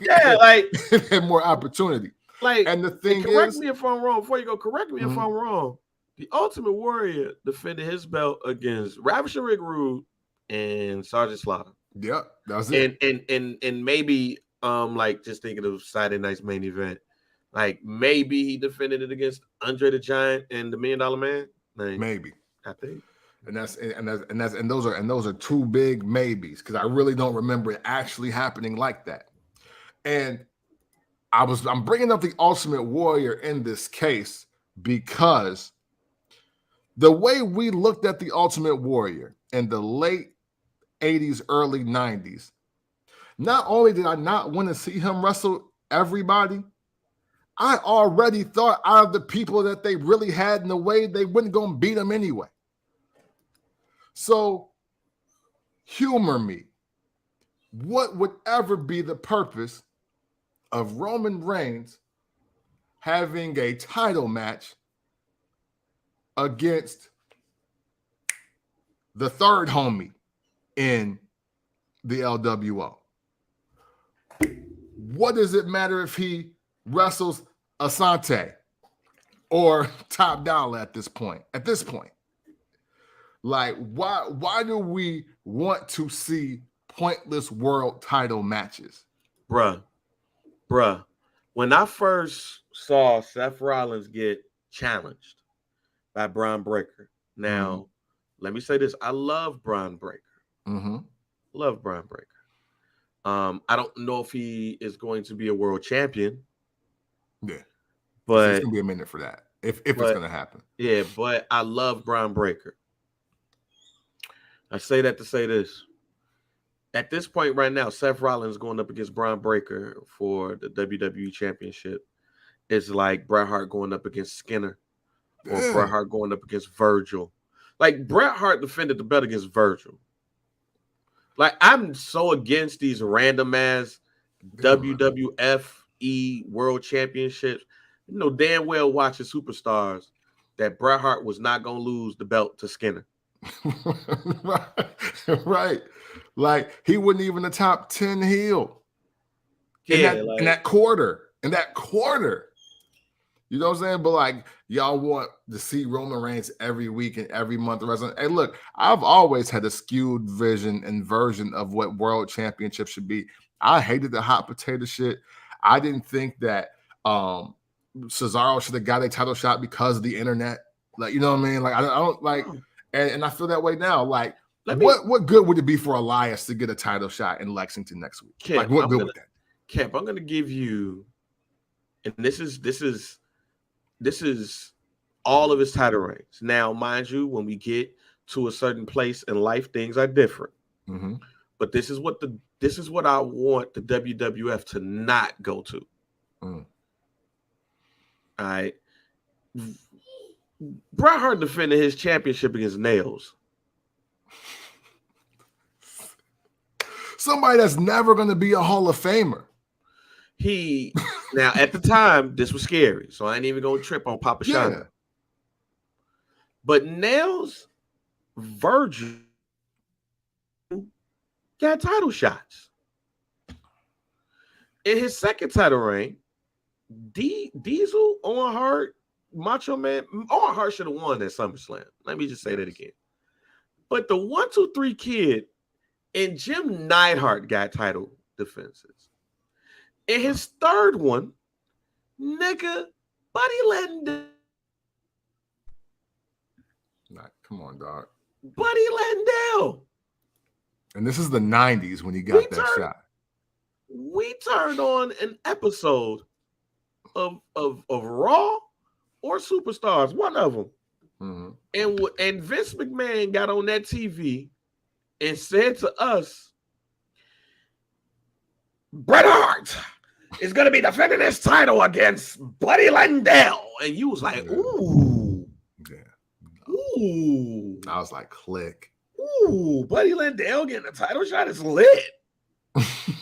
Yeah, like and more opportunity. Like, and the thing correct is, me if I'm wrong. Before you go, correct me if I'm wrong. The Ultimate Warrior defended his belt against Ravishing Rick Rude and Sergeant Slaughter. Yeah, that was it. And maybe like just thinking of Saturday night's main event, like maybe he defended it against Andre the Giant and the $1 Million Man. Like, maybe, I think. And those are two big maybes, because I really don't remember it actually happening like that. And I'm bringing up the Ultimate Warrior in this case because the way we looked at the Ultimate Warrior in the late 80s, early 90s, not only did I not want to see him wrestle everybody, I already thought out of the people that they really had in the way, they weren't going to beat him anyway. So, humor me. What would ever be the purpose of Roman Reigns having a title match against the third homie in the LWO? What does it matter if he wrestles Asante or Top Dollar at this point? Like, why do we want to see pointless world title matches? Bruh. When I first saw Seth Rollins get challenged by Braun Breaker, now, let me say this. I love Braun Breaker. Love Braun Breaker. I don't know if he is going to be a world champion. Yeah. But it's going to be a minute for that, if it's going to happen. Yeah, but I love Braun Breaker. I say that to say this. At this point right now, Seth Rollins going up against Braun Breaker for the WWE Championship is like Bret Hart going up against Skinner or Bret Hart going up against Virgil. Like, Bret Hart defended the belt against Virgil. Like, I'm so against these random ass WWFE World Championships. You know damn well watching superstars that Bret Hart was not going to lose the belt to Skinner. Right. Like, he wasn't even the top 10 heel in that quarter. You know what I'm saying? But like, y'all want to see Roman Reigns every week and every month. Hey, look, I've always had a skewed vision and version of what world championship should be. I hated the hot potato shit. I didn't think that Cesaro should have got a title shot because of the internet. Like, you know what I mean? Like, I don't like, and I feel that way now. Like, what good would it be for Elias to get a title shot in Lexington next week? Kemp, like, what good would that? Kemp, I'm gonna give you, and this is all of his title reigns. Now, mind you, when we get to a certain place in life, things are different. Mm-hmm. But this is what I want the WWF to not go to. Mm. All right. Bret Hart defended his championship against Nails. Somebody that's never going to be a Hall of Famer. Now at the time, this was scary, so I ain't even gonna trip on Papa Shonda. But Nails, Virgil got title shots. In his second title reign, Diesel, Owen Hart, Macho Man, Owen Hart should have won at SummerSlam. Let me just say that again. But the 1, 2, 3 Kid and Jim Neidhart got title defenses. In his third one, nigga, Buddy Landell. Come on, dog. Buddy Landell. And this is the 90s when he got that shot. We turned on an episode of Raw or Superstars, one of them. Mm-hmm. And Vince McMahon got on that TV and said to us, Bret Hart is going to be defending his title against Buddy Landell. And you was like, ooh. Yeah. Ooh. I was like, click. Ooh, Buddy Landell getting a title shot is lit.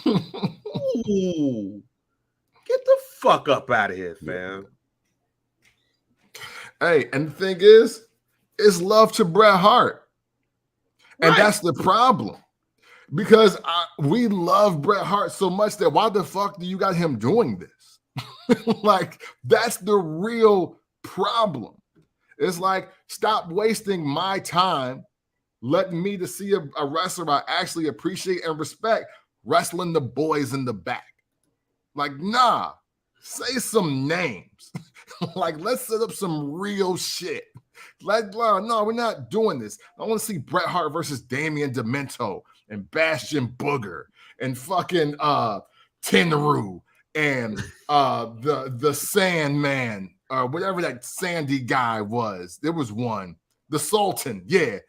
Ooh. Get the fuck up out of here, fam. Hey, and the thing is, it's love to Bret Hart. And that's the problem. Because we love Bret Hart so much that why the fuck do you got him doing this? Like, that's the real problem. It's like, stop wasting my time letting me to see a wrestler I actually appreciate and respect wrestling the boys in the back. Like, nah, say some names. Like, let's set up some real shit. No, we're not doing this. I want to see Bret Hart versus Damian Demento and Bastion Booger and fucking Tenryu and the Sandman, whatever that Sandy guy was. There was one. The Sultan. Yeah.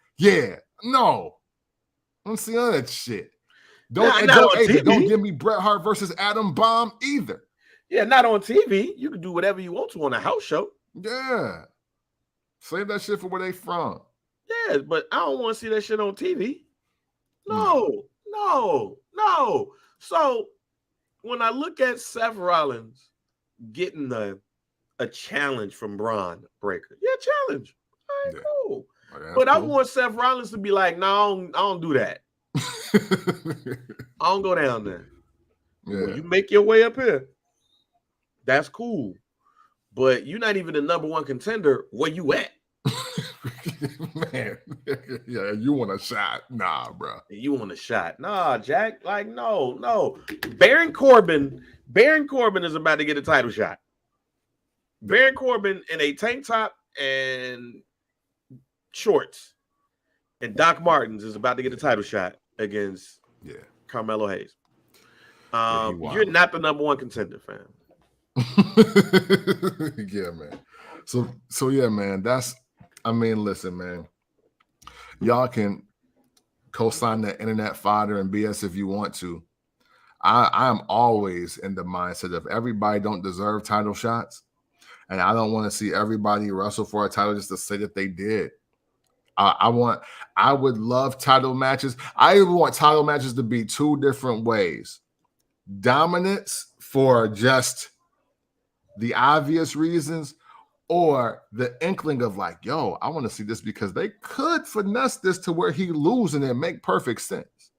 No. I don't see none of that shit. Don't give me Bret Hart versus Adam Bomb either. Yeah, not on TV. You can do whatever you want to on a house show. Yeah. Save that shit for where they from. Yeah, but I don't want to see that shit on TV. No. So when I look at Seth Rollins getting a challenge from Braun Breaker, challenge. All right, cool. But I want Seth Rollins to be like, no, I don't do that. I don't go down there. Yeah. When you make your way up here, that's cool. But you're not even the number one contender. Where you at? Man, yeah, you want a shot? Nah, bro. You want a shot? Nah, Jack. Like, no. Baron Corbin is about to get a title shot. Baron Corbin in a tank top and shorts, and Doc Martens is about to get a title shot against Carmelo Hayes. You're not the number one contender, fam. Yeah, man. So yeah, man. Listen, man. Y'all can co-sign the internet fodder and BS if you want to. I am always in the mindset of everybody don't deserve title shots, and I don't want to see everybody wrestle for a title just to say that they did. I would love title matches. I want title matches to be two different ways. Dominance for just the obvious reasons, or the inkling of like, yo, I want to see this because they could finesse this to where he loses and it make perfect sense.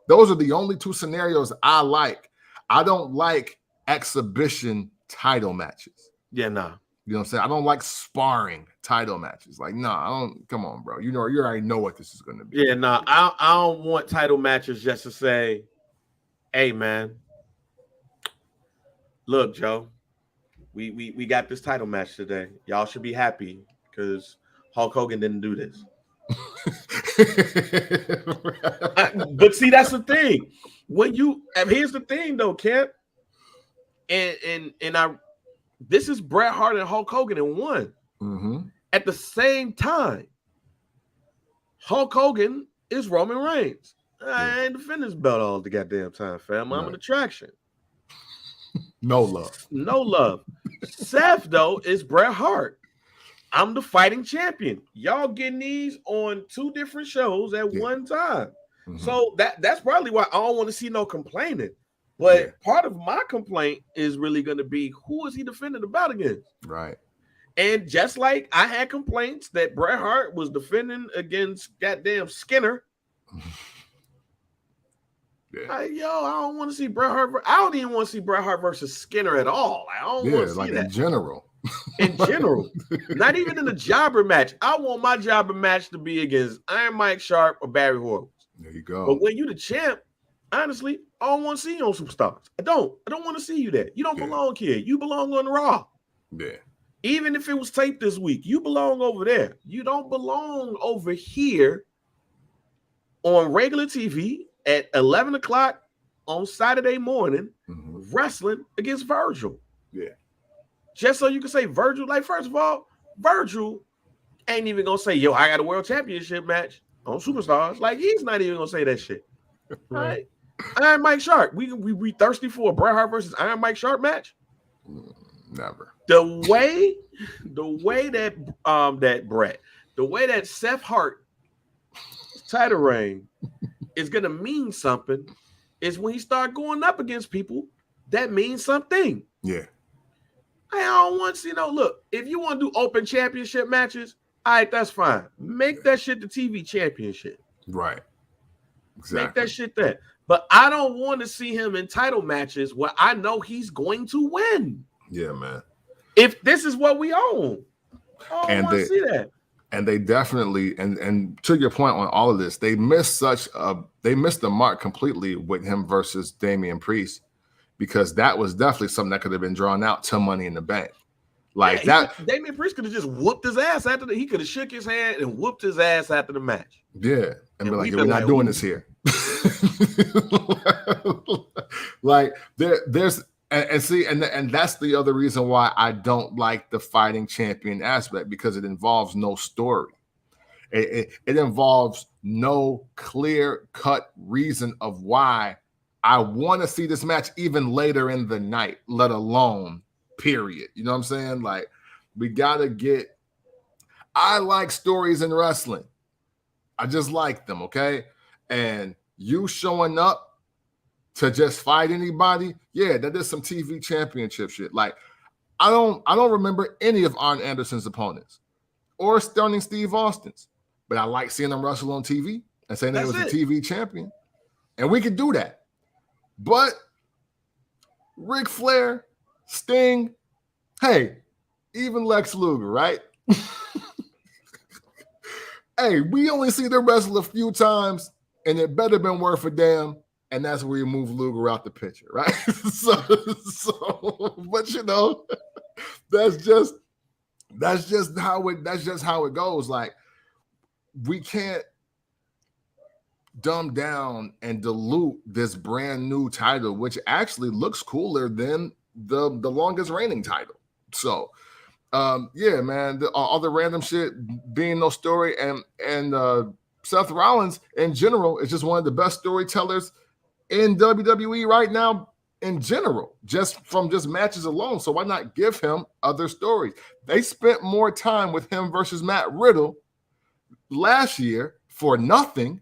Those are the only two scenarios I like. I don't like exhibition title matches. Yeah, nah. You know what I'm saying? I don't like sparring title matches. Like, I don't. Come on, bro. You already know what this is going to be. Yeah, nah. I don't want title matches just to say, hey, man, look, Joe, we got this title match today. Y'all should be happy because Hulk Hogan didn't do this. But see, that's the thing. Here's the thing, though, Kemp. This is Bret Hart and Hulk Hogan in one. Mm-hmm. At the same time. Hulk Hogan is Roman Reigns. I ain't defending this belt all the goddamn time, fam. I'm an attraction. No love. No love. Seth, though, is Bret Hart. I'm the fighting champion. Y'all getting these on 2 different shows at one time. So that's probably why I don't want to see no complaining. But part of my complaint is really going to be, who is he defending the belt against? Right. And just like I had complaints that Bret Hart was defending against goddamn Skinner. I don't want to see Bret Hart. I don't even want to see Bret Hart versus Skinner at all. I don't want to see that. In general. In general. Not even in a jobber match. I want my jobber match to be against Iron Mike Sharp or Barry Horowitz. There you go. But when you the champ, honestly, I don't want to see you on Superstars. I don't want to see you there. You don't belong here. You belong on Raw. Yeah. Even if it was taped this week, you belong over there. You don't belong over here on regular TV at 11 o'clock on Saturday morning, wrestling against Virgil. Yeah. Just so you can say Virgil, like, first of all, Virgil ain't even going to say, yo, I got a world championship match on Superstars. Like, he's not even going to say that shit. Right? Iron Mike Sharp. We thirsty for a Bret Hart versus Iron Mike Sharp match? Never. The way that Seth Hart title reign is gonna mean something is when he start going up against people that means something. Yeah. I don't want to see look. If you want to do open championship matches, all right, that's fine. Make that shit the TV championship. Right. Exactly. Make that shit that. But I don't want to see him in title matches where I know he's going to win. Yeah, man. If this is what we own, I don't want to see that. And they definitely, and to your point on all of this, they missed the mark completely with him versus Damian Priest, because that was definitely something that could have been drawn out to Money in the Bank. Like Damian Priest could have just whooped his ass after he could have shook his hand and whooped his ass after the match. Yeah. And be like, we're not doing this here. Like there's and that's the other reason why I don't like the fighting champion aspect, because it involves no story. It involves no clear-cut reason of why I want to see this match even later in the night, let alone period. You know what I'm saying? Like, we gotta get. I like stories in wrestling. I just like them, okay? And you showing up to just fight anybody, yeah, that is some TV championship shit. Like, I don't remember any of Arn Anderson's opponents or Sterling Steve Austin's, but I like seeing them wrestle on TV and saying that he was a TV champion. And we could do that. But Ric Flair, Sting, hey, even Lex Luger, right? Hey, we only see them wrestle a few times, and it better been worth a damn. And that's where you move Luger out the picture, right? so, but that's just how it goes. Like, we can't dumb down and dilute this brand new title, which actually looks cooler than the longest reigning title. So, yeah, man, all the random shit being no story, and Seth Rollins in general is just one of the best storytellers in WWE right now in general, just from matches alone. So why not give him other stories? They spent more time with him versus Matt Riddle last year for nothing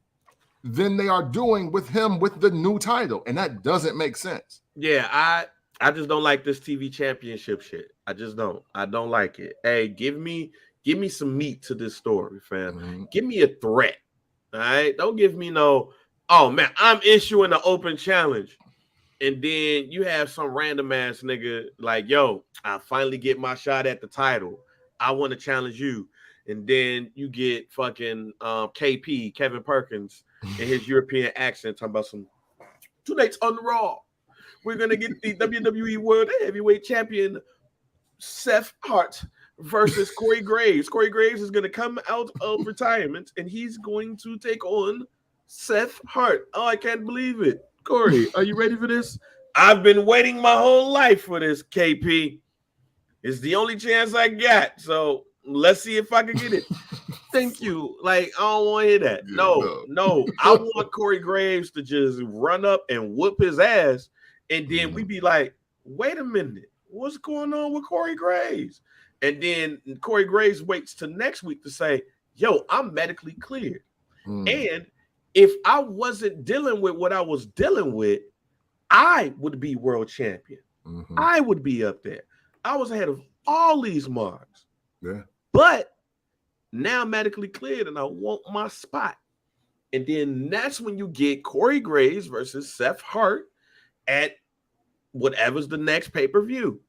than they are doing with him with the new title, and that doesn't make sense. Yeah, I just don't like this TV championship shit. I just don't. I don't like it. Hey, give me some meat to this story, fam. Mm-hmm. Give me a threat. All right, don't give me no. Oh, man, I'm issuing an open challenge. And then you have some random ass nigga like, yo, I finally get my shot at the title. I want to challenge you. And then you get fucking KP, Kevin Perkins, in his European accent talking about some 2 nights on the Raw. We're going to get the WWE World Heavyweight Champion Seth Hart versus Corey Graves. Corey Graves is going to come out of retirement, and he's going to take on Seth Hart. Oh, I can't believe it. Corey, are you ready for this? I've been waiting my whole life for this, KP. It's the only chance I got. So let's see if I can get it. Thank you. Like, I don't want to hear that. Yeah, no. I want Corey Graves to just run up and whoop his ass. And then we be like, wait a minute. What's going on with Corey Graves? And then Corey Graves waits till next week to say, yo, I'm medically cleared. And if I wasn't dealing with what I was dealing with, I would be world champion. I would be up there. I was ahead of all these marks. Yeah. But now I'm medically cleared and I want my spot. And then that's when you get Corey Graves versus Seth Hart at whatever's the next pay-per-view.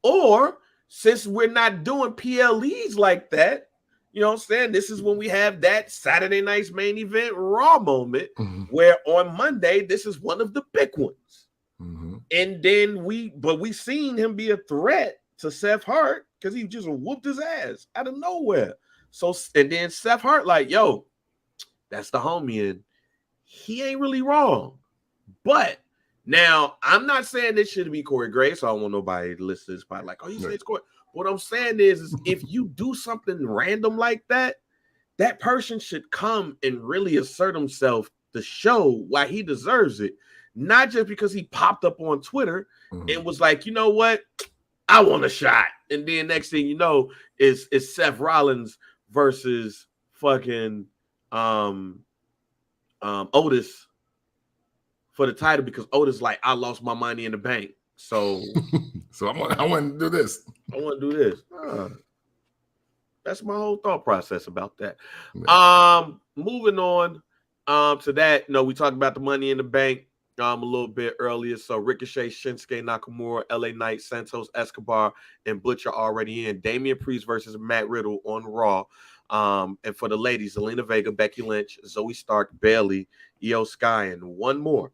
Or since we're not doing PLEs like that, you know what I'm saying? This is when we have that Saturday night's main event Raw moment where on Monday, this is one of the big ones. And then we seen him be a threat to Seth Hart because he just whooped his ass out of nowhere. So, and then Seth Hart like, yo, that's the homie, and he ain't really wrong. But now, I'm not saying this should be Corey Graves, so I don't want nobody to listen to this part like, oh, you say it's Corey. What I'm saying is if you do something random like that, that person should come and really assert himself to show why he deserves it. Not just because he popped up on Twitter and was like, you know what? I want a shot. And then next thing you know is Seth Rollins versus fucking Otis for the title because Otis like, I lost my money in the bank. So I want to do this. I want to do this. That's my whole thought process about that. Yeah. Moving on to that, we talked about the money in the bank a little bit earlier. So Ricochet, Shinsuke Nakamura, LA Knight, Santos Escobar, and Butcher already in. Damian Priest versus Matt Riddle on Raw. And for the ladies, Zelina Vega, Becky Lynch, Zoe Stark, Bayley, Io Sky, and one more.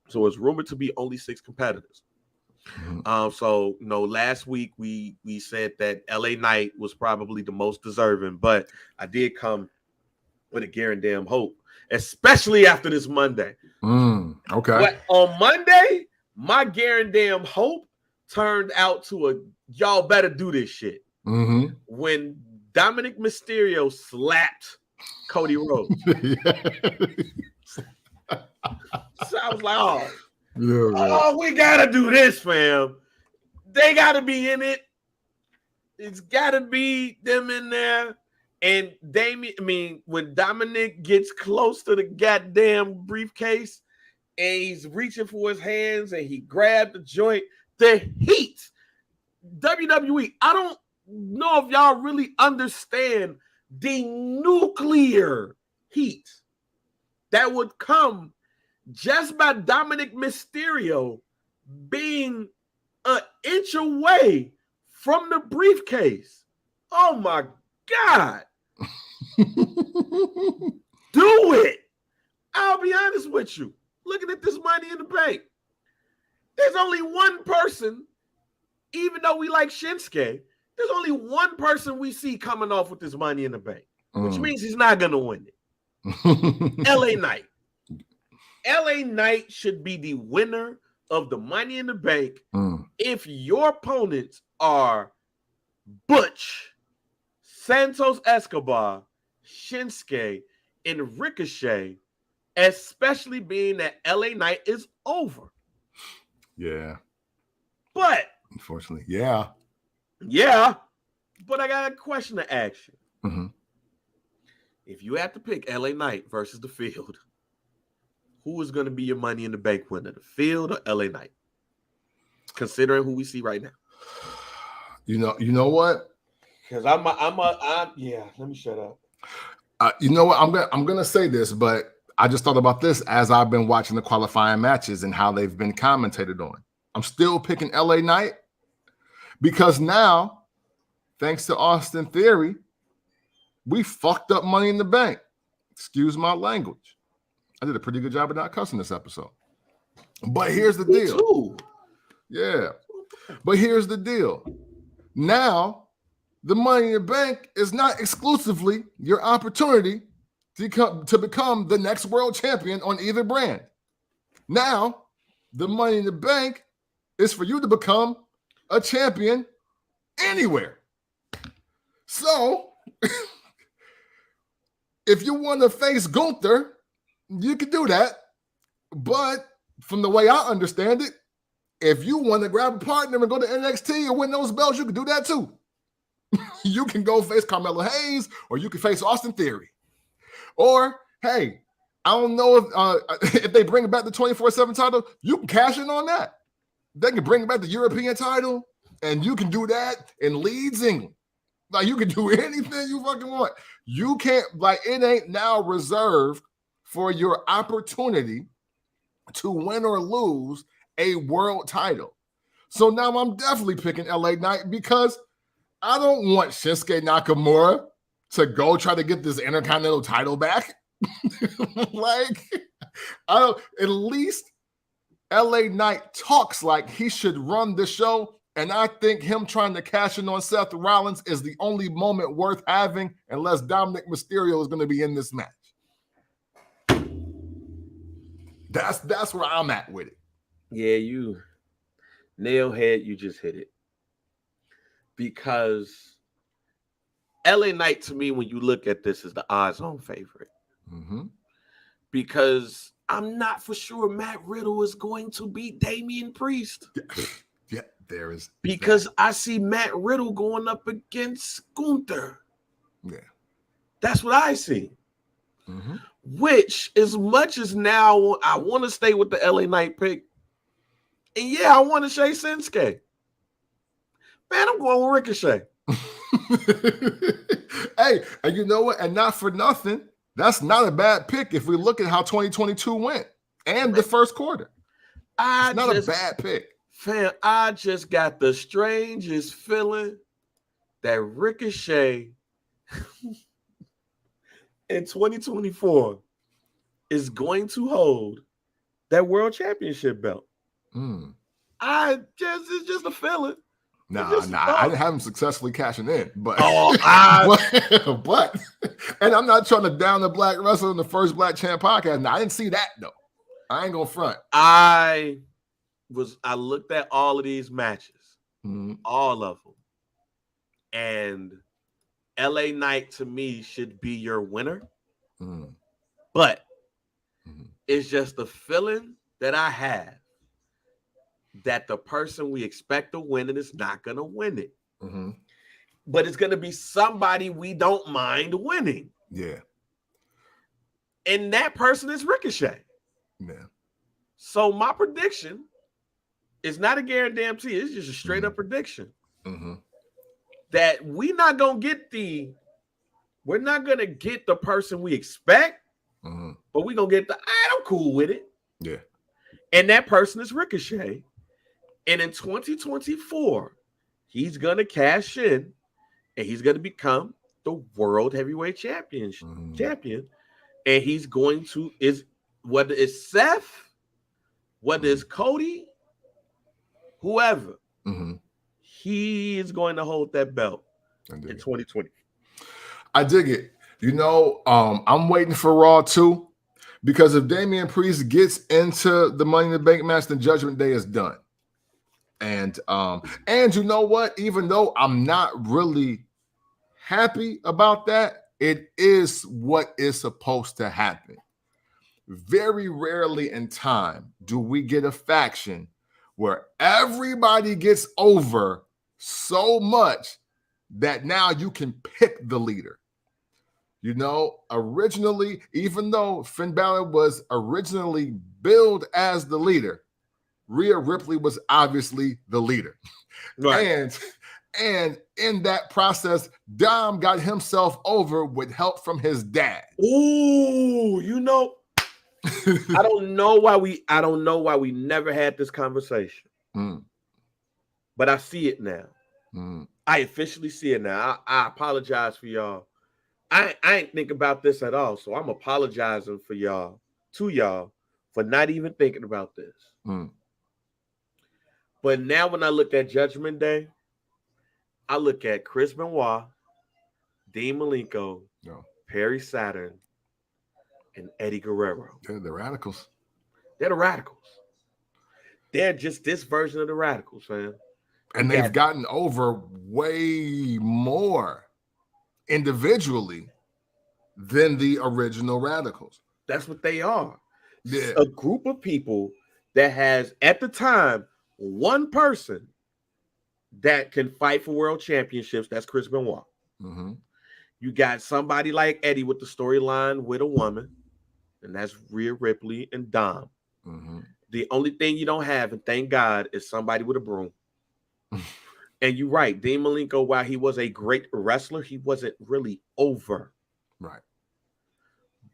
So it's rumored to be only 6 competitors. So last week we said that LA Knight was probably the most deserving, but I did with a guaranteed hope, especially after this Monday. Okay. But on Monday, my guaranteed hope turned out to a y'all better do this shit. When Dominic Mysterio slapped Cody Rhodes. So I was like, we gotta do this, fam. They gotta be in it. It's gotta be them in there. And when Dominic gets close to the goddamn briefcase and he's reaching for his hands and he grabbed the joint, the heat. WWE, I don't know if y'all really understand the nuclear heat that would come just by Dominic Mysterio being an inch away from the briefcase. Oh my God. Do it. I'll be honest with you. Looking at this Money in the Bank, there's only one person, even though we like Shinsuke, there's only one person we see coming off with this Money in the Bank, which means he's not going to win it. LA Knight. LA Knight should be the winner of the Money in the Bank if your opponents are Butch, Santos Escobar, Shinsuke, and Ricochet, especially being that LA Knight is over. Yeah. But unfortunately, yeah. But I got a question to ask you. If you have to pick LA Knight versus the Field, who is going to be your Money in the Bank winner, the Field or LA Knight? Considering who we see right now. You know what? Because let me shut up. You know what? I'm gonna say this, but I just thought about this as I've been watching the qualifying matches and how they've been commentated on. I'm still picking LA Knight because now, thanks to Austin Theory, we fucked up Money in the Bank. Excuse my language. I did a pretty good job of not cussing this episode. But here's the deal. Too. Yeah. But here's the deal. Now, the Money in the Bank is not exclusively your opportunity to become the next world champion on either brand. Now, the Money in the Bank is for you to become a champion anywhere. So, if you want to face Gunther, you can do that. But from the way I understand it, if you want to grab a partner and go to NXT and win those belts, you can do that too. You can go face Carmelo Hayes, or you can face Austin Theory. Or, hey, I don't know if they bring back the 24/7 title, you can cash in on that. They can bring back the European title, and you can do that in Leeds, England. Like, you can do anything you fucking want. You can't, like, it ain't now reserved for your opportunity to win or lose a world title. So now I'm definitely picking LA Knight, because I don't want Shinsuke Nakamura to go try to get this Intercontinental title back. Like, I don't, at least LA Knight talks like he should run the show. And I think him trying to cash in on Seth Rollins is the only moment worth having, unless Dominic Mysterio is going to be in this match. That's where I'm at with it. Yeah, you nailhead, you just hit it. Because LA Knight, to me, when you look at this, is the odds-on favorite. Mm-hmm. Because I'm not for sure Matt Riddle is going to beat Damian Priest. Yeah, there is. Because that. I see Matt Riddle going up against Gunther. Yeah. That's what I see. Mm-hmm. Which, as much as now I want to stay with the LA Knight pick, and yeah, I want to say Shinsuke. Man, I'm going with Ricochet. Hey, and you know what? And not for nothing, that's not a bad pick if we look at how 2022 went and the first quarter. It's not a bad pick. Fam, I just got the strangest feeling that Ricochet in 2024 is going to hold that world championship belt. It's just a feeling. Nah, I didn't have him successfully cashing in, but but and I'm not trying to down the black wrestler in the first Black Champ podcast. Now, I didn't see that though. I ain't gonna front. I looked at all of these matches, all of them, and LA Knight to me should be your winner, but it's just the feeling that I have that the person we expect to win it is not going to win it. But it's going to be somebody we don't mind winning. Yeah. And that person is Ricochet. Yeah. So my prediction is not a guarantee. It's just a straight up prediction. That we're not going to get the person we expect, but we're going to get I'm cool with it. Yeah. And that person is Ricochet. And in 2024, he's going to cash in and he's going to become the World Heavyweight Champion. And he's going to, whether it's Seth, whether it's Cody, whoever, he is going to hold that belt in 2020. I dig it. You know, I'm waiting for Raw too, because if Damian Priest gets into the Money in the Bank match, then Judgment Day is done. And you know what? Even though I'm not really happy about that, it is what is supposed to happen. Very rarely in time do we get a faction where everybody gets over so much that now you can pick the leader. You know, originally, even though Finn Balor was originally billed as the leader, Rhea Ripley was obviously the leader. Right. And in that process, Dom got himself over with help from his dad. Ooh, you know, I don't know why we never had this conversation. But I see it now. I officially see it now. I apologize for y'all. I ain't think about this at all. So I'm apologizing to y'all for not even thinking about this. But now when I look at Judgment Day, I look at Chris Benoit, Dean Malenko, Perry Saturn, and Eddie Guerrero. They're the Radicals. They're the Radicals. They're just this version of the Radicals, man. And they've gotten over way more individually than the original Radicals. That's what they are. Yeah. A group of people that has, at the time, one person that can fight for world championships. That's Chris Benoit. Mm-hmm. You got somebody like Eddie with the storyline with a woman, and that's Rhea Ripley and Dom. Mm-hmm. The only thing you don't have, and thank God, is somebody with a broom. And you're right, Dean Malenko, while he was a great wrestler, he wasn't really over. Right.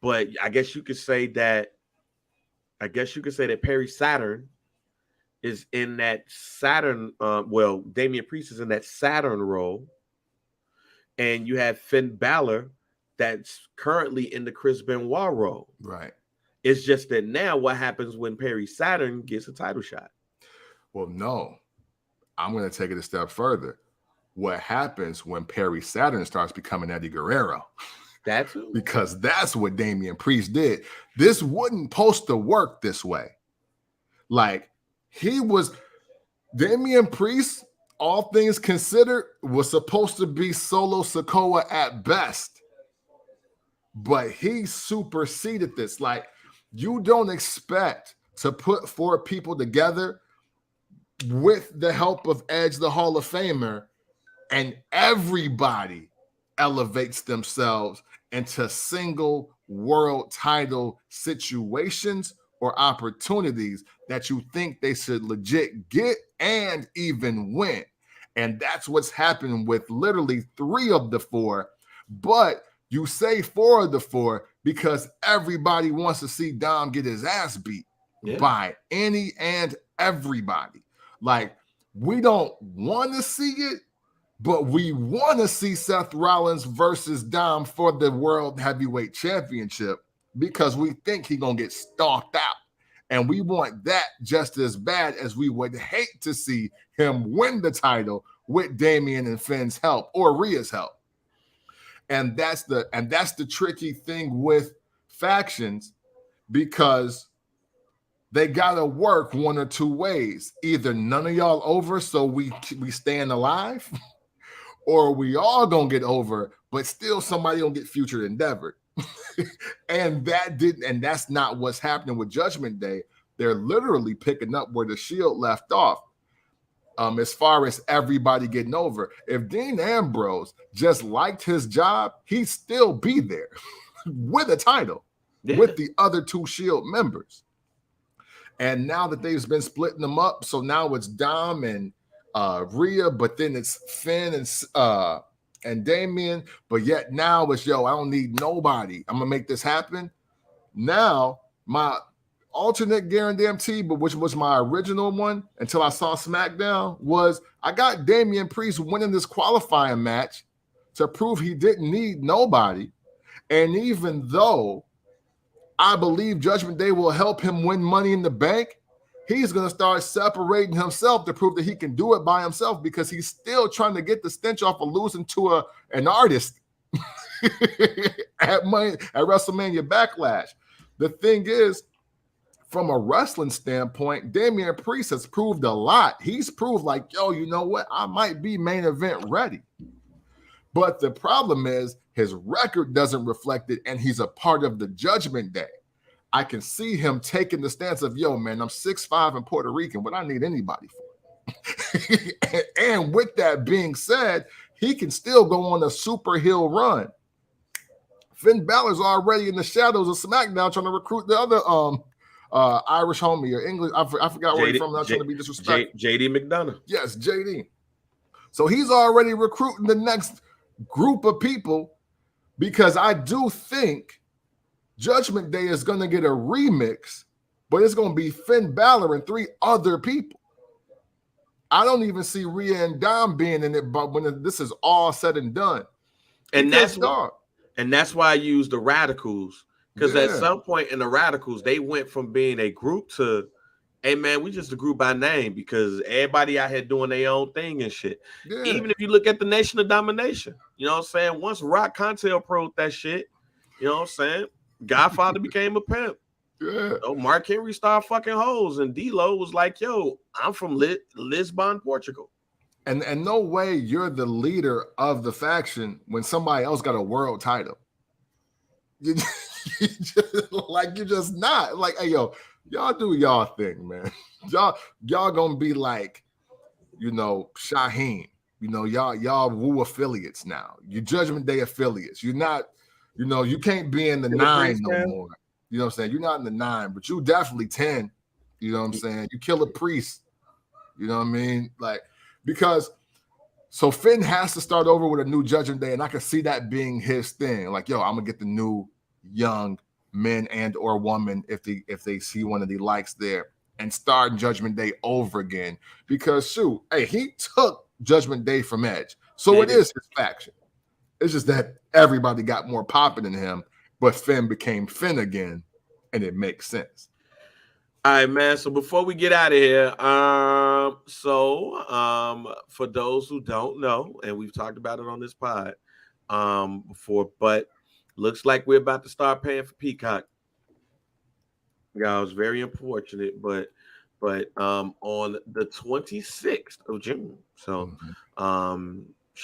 But I guess you could say that Perry Saturn is in that Saturn. Damian Priest is in that Saturn role, and you have Finn Balor that's currently in the Chris Benoit role. Right. It's just that now, what happens when Perry Saturn gets a title shot? Well, no, I'm going to take it a step further. What happens when Perry Saturn starts becoming Eddie Guerrero? That's who? Because that's what Damian Priest did. This wasn't supposed to work this way. Like, Damian Priest, all things considered, was supposed to be Solo Sikoa at best. But he superseded this. Like, you don't expect to put 4 people together with the help of Edge, the Hall of Famer, and everybody elevates themselves into single world title situations or opportunities that you think they should legit get and even win. And that's what's happened with literally 3 of the 4. But you say 4 of the 4 because everybody wants to see Dom get his ass beat by any and everybody. Like, we don't want to see it, but we want to see Seth Rollins versus Dom for the World Heavyweight Championship because we think he's going to get stalked out. And we want that just as bad as we would hate to see him win the title with Damian and Finn's help or Rhea's help. And that's the tricky thing with factions, because they gotta work one or 2 ways. Either none of y'all over, so we staying alive, or we all gonna get over, but still somebody gonna get future endeavored. and that's not what's happening with Judgment Day. They're literally picking up where the Shield left off. As far as everybody getting over, if Dean Ambrose just liked his job, he'd still be there with a title with the other 2 Shield members. And now that they've been splitting them up, so now it's Dom and Rhea, but then it's Finn and Damian. But yet now it's, I don't need nobody. I'm gonna make this happen. Now my alternate guarantee, but which was my original one until I saw SmackDown, was I got Damian Priest winning this qualifying match to prove he didn't need nobody. And even though I believe Judgment Day will help him win Money in the Bank, he's going to start separating himself to prove that he can do it by himself, because he's still trying to get the stench off of losing to an artist at WrestleMania Backlash. The thing is, from a wrestling standpoint, Damian Priest has proved a lot. He's proved like, you know what? I might be main event ready. But the problem is his record doesn't reflect it, and he's a part of the Judgment Day. I can see him taking the stance of, man, I'm 6'5" and Puerto Rican. What I need anybody for? And with that being said, he can still go on a super heel run. Finn Balor's already in the shadows of SmackDown trying to recruit the other Irish homie or English. I forgot where he's from. I'm not trying to be disrespectful. JD McDonough. Yes, JD. So he's already recruiting the next group of people, because I do think Judgment Day is going to get a remix, but it's going to be Finn Balor and 3 other people. I don't even see Rhea and Dom being in it, but when this is all said and done. And that's why I use the Radicals. Because at some point in the Radicals, they went from being a group to, hey, man, we just a group by name, because everybody out here doing their own thing and shit. Yeah. Even if you look at the Nation of Domination, you know what I'm saying? Once Rock Contel proed that shit, you know what I'm saying? Godfather became a pimp. Yeah. Mark Henry started fucking hoes, and D-Lo was like, I'm from Lisbon, Portugal. And no way you're the leader of the faction when somebody else got a world title. You're just not. Like, hey, yo, y'all do y'all thing, man. Y'all gonna be like, Shaheen. Y'all Woo affiliates now. You're Judgment Day affiliates. You're not, you can't be in the 9 no more. You know what I'm saying? You're not in the 9, but you definitely 10. You know what I'm saying? You kill a priest. You know what I mean? Like, because so Finn has to start over with a new Judgment Day, and I can see that being his thing. Like, yo, I'm gonna get the new young men and or woman if they see one of the likes there and start Judgment Day over again. Because shoot, hey, he took Judgment Day from Edge, so it is his faction. It's just that everybody got more popping than him, but Finn became Finn again, and it makes sense. All right, man. So before we get out of here, for those who don't know, and we've talked about it on this pod before, but looks like we're about to start paying for Peacock. Yeah, I was very unfortunate, but on the 26th of June, so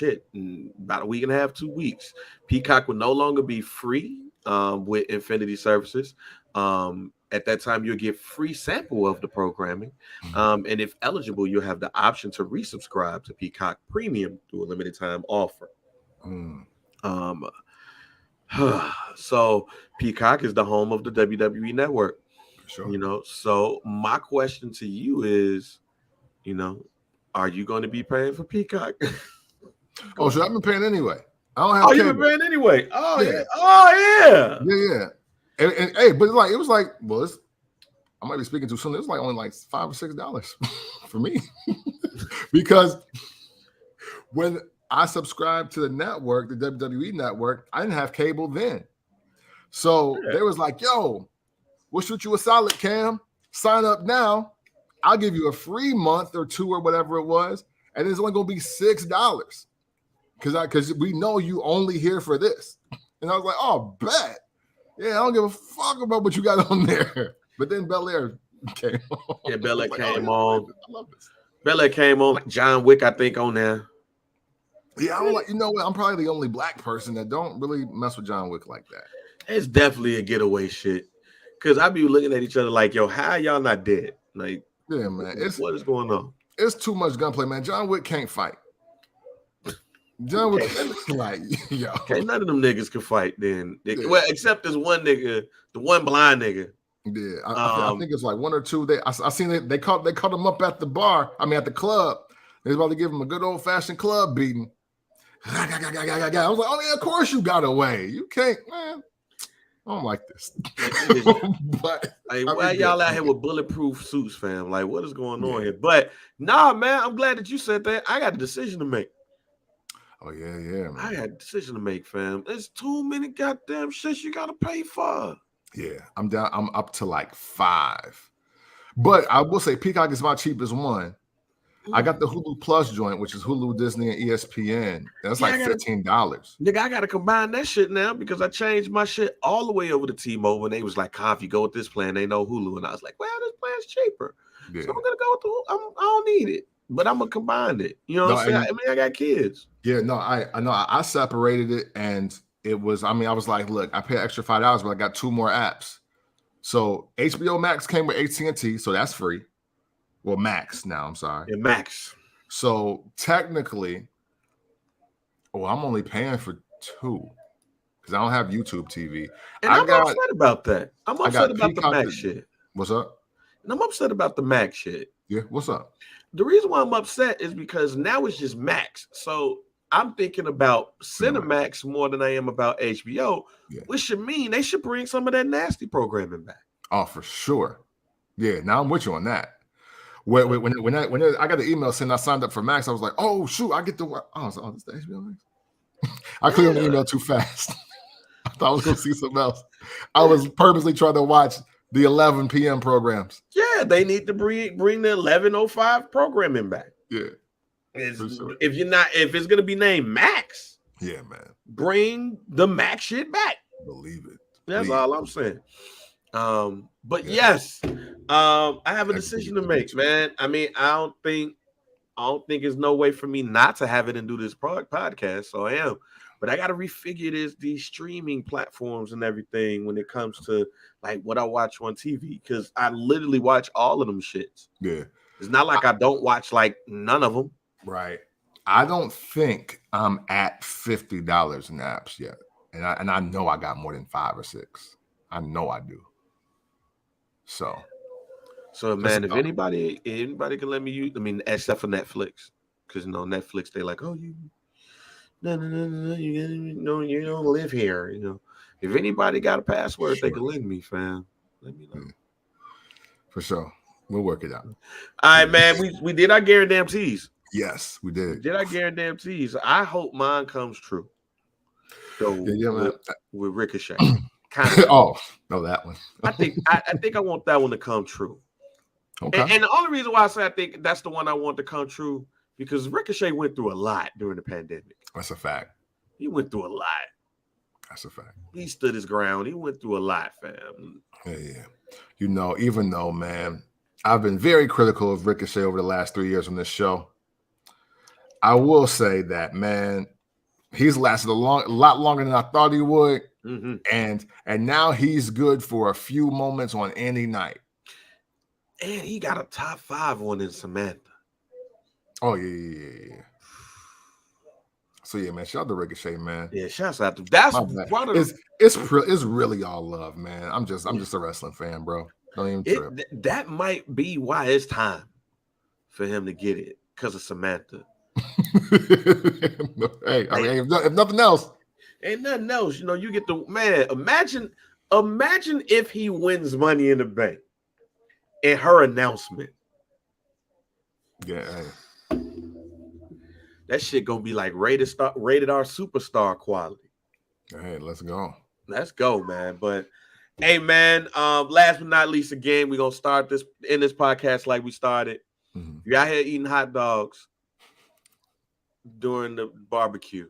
in about a week and a half, 2 weeks, Peacock will no longer be free with Infinity services. At that time, you'll get free sample of the programming. And if eligible, you'll have the option to resubscribe to Peacock Premium through a limited time offer. So Peacock is the home of the WWE Network. Sure. So my question to you is, are you going to be paying for Peacock? Oh, so I've been paying anyway. I don't have. Oh, you've been paying anyway. Oh yeah. Oh yeah. Yeah. And hey, but it was like, I might be speaking too soon. It was like only like $5 or $6 for me. Because when I subscribed to the network, the WWE network, I didn't have cable then. So they was like, yo, we'll shoot you a solid, Cam. Sign up now. I'll give you a free month or 2 or whatever it was. And it's only going to be $6. Because we know you only here for this. And I was like, oh, bet. Yeah, I don't give a fuck about what you got on there. But then Belair came on. Yeah, Belair came on. I love this. Belair came on like John Wick, I think, on there. Yeah, I don't like. You know what? I'm probably the only black person that don't really mess with John Wick like that. It's definitely a getaway shit. Because I be looking at each other like, yo, how y'all not dead? Like, yeah, man. What is going on? It's too much gunplay, man. John Wick can't fight. John Wick, like, yo. Okay, none of them niggas can fight then. Well, except this one nigga, the one blind nigga. Yeah, I think it's like 1 or 2. I seen they caught him up at the bar. I mean, at the club. They was about to give him a good old fashioned club beating. I was like, oh yeah, of course you got away. You can't, man. I don't like this. But why y'all out here with bulletproof suits, fam? Like, what is going on here? But nah, man, I'm glad that you said that. I got a decision to make. Oh yeah, man. I had a decision to make, fam. There's too many goddamn shits you gotta pay for. Yeah, I'm down. I'm up to like 5. But I will say Peacock is my cheapest one. I got the Hulu Plus joint, which is Hulu, Disney, and ESPN. That's like $15. Nigga, I gotta combine that shit now because I changed my shit all the way over to T-Mobile, and they was like, if you go with this plan, they know Hulu, and I was like, well, this plan's cheaper, so I'm gonna go with the Hulu. I don't need it, but I'm gonna combine it. You know what I'm saying? I mean, I got kids. Yeah, no, I know. I separated it, and it was. I mean, I was like, look, I paid extra $5, but I got 2 more apps. So HBO Max came with AT&T, so that's free. Well, Max now, I'm sorry. Yeah, Max. So technically, I'm only paying for 2 because I don't have YouTube TV. And I'm upset about that. I'm upset about the Max shit. What's up? And I'm upset about the Max shit. Yeah, what's up? The reason why I'm upset is because now it's just Max. So I'm thinking about Cinemax more than I am about HBO, which should mean they should bring some of that nasty programming back. Oh, for sure. Yeah, now I'm with you on that. When I got the email saying I signed up for Max, I was like, oh shoot, I get the this is the HBO Max. I clicked on the email too fast. I thought I was gonna see something else. I was purposely trying to watch the 11 p.m. programs. Yeah, they need to bring the 11:05 programming back. Yeah. Sure. If it's gonna be named Max, yeah, man, bring the Max shit back. Believe it. That's all I'm saying. But yes, I have a decision to make, man. I mean, I don't think I don't think there's no way for me not to have it and do this podcast. So I am. But I got to refigure these streaming platforms and everything when it comes to like what I watch on TV, because I literally watch all of them shits. Yeah. It's not like I don't watch like none of them. Right. I don't think I'm at $50 in apps yet. And I know I got more than 5 or 6. I know I do. So man, if anybody can let me use, I mean, except for Netflix, because Netflix, they like, oh, you don't live here. If anybody got a password, they can lend me, fam. Let me know. For sure, we'll work it out. All right, man. We did our guarantees. Yes, we did. Our guarantees. I hope mine comes true. So with Ricochet. Oh, no, that one. I think I want that one to come true. Okay. And the only reason why I say I think that's the one I want to come true, because Ricochet went through a lot during the pandemic. That's a fact. He went through a lot. That's a fact. He stood his ground. He went through a lot, fam. Yeah. Even though, man, I've been very critical of Ricochet over the last 3 years on this show, I will say that, man, he's lasted a lot longer than I thought he would. Mm-hmm. And now he's good for a few moments on any night. And he got a top 5 one in Samantha. Oh, yeah. So yeah, man, shout out to Ricochet, man. Yeah, shout out to that's one of it's really all love, man. I'm just a wrestling fan, bro. Don't even trip. That might be why it's time for him to get it, because of Samantha. Hey, I mean, if nothing else, ain't nothing else. You get the man. Imagine if he wins Money in the Bank and her announcement. Yeah. That shit gonna be like rated R superstar quality. Hey, let's go. Let's go, man. But hey, man, last but not least, again, we're gonna start this podcast like we started. Mm-hmm. If you're out here eating hot dogs during the barbecue,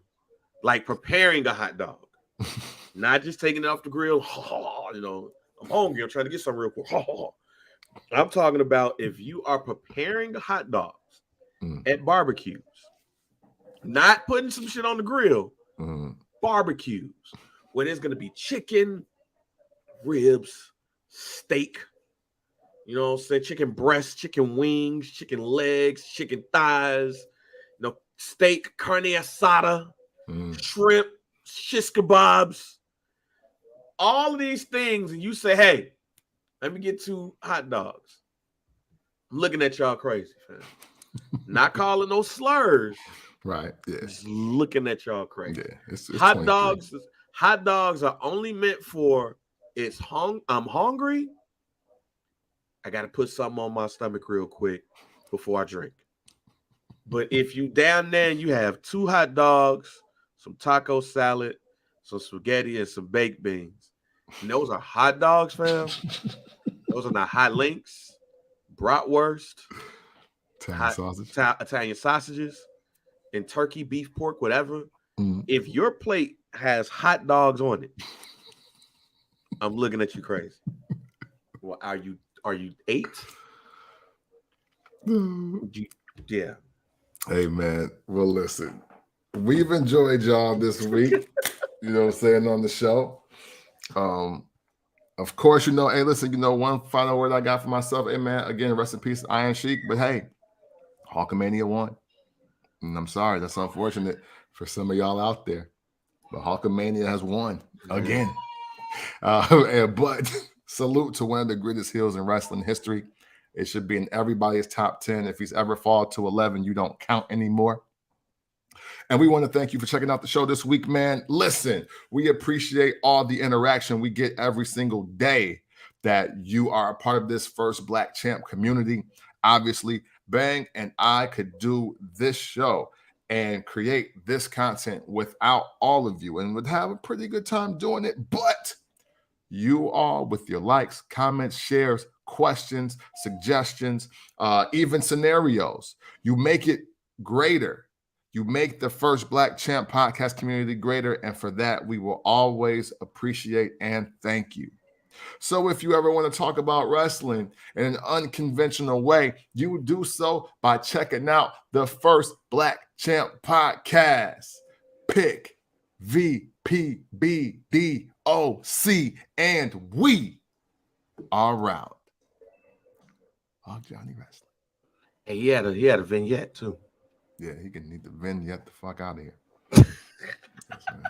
like preparing a hot dog, not just taking it off the grill. I'm hungry. I'm trying to get some real quick. I'm talking about if you are preparing hot dogs at barbecues, not putting some shit on the grill, barbecues, where there's going to be chicken, ribs, steak, chicken breasts, chicken wings, chicken legs, chicken thighs, steak, carne asada, shrimp, shish kebabs, all of these things, and you say, hey, let me get 2 hot dogs. I'm looking at y'all crazy, fam. Not calling no slurs. Right. Yeah. Just looking at y'all crazy. Yeah. It's hot dogs. Hot dogs are only meant for I'm hungry. I got to put something on my stomach real quick before I drink. But if you down there and you have 2 hot dogs, some taco salad, some spaghetti, and some baked beans, and those are hot dogs, fam. Those are not hot links, bratwurst, Italian sausages, and turkey, beef, pork, whatever. If your plate has hot dogs on it, I'm looking at you crazy. Well, are you 8? Yeah. Hey, man. Well, listen, we've enjoyed y'all this week. You know what I'm saying, on the show. Of course, hey, listen, one final word I got for myself. Hey, man, again, rest in peace, Iron Sheik. But hey, Hulkamania won. And I'm sorry, that's unfortunate for some of y'all out there. But Hulkamania has won again. But salute to one of the greatest heels in wrestling history. It should be in everybody's top 10. If he's ever fall to 11, you don't count anymore. And we want to thank you for checking out the show this week, man. Listen, we appreciate all the interaction we get every single day that you are a part of this First Black Champ community. Obviously, Bang and I could do this show and create this content without all of you and would have a pretty good time doing it. But you all, with your likes, comments, shares, questions, suggestions, even scenarios, you make it greater. You make the First Black Champ podcast community greater. And for that, we will always appreciate and thank you. So if you ever want to talk about wrestling in an unconventional way, you do so by checking out the First Black Champ podcast. Pick VPBDOC, and we are out. Oh, Johnny Wrestling. Hey, he had a vignette too. Yeah, he can need the vignette the fuck out of here. That's right.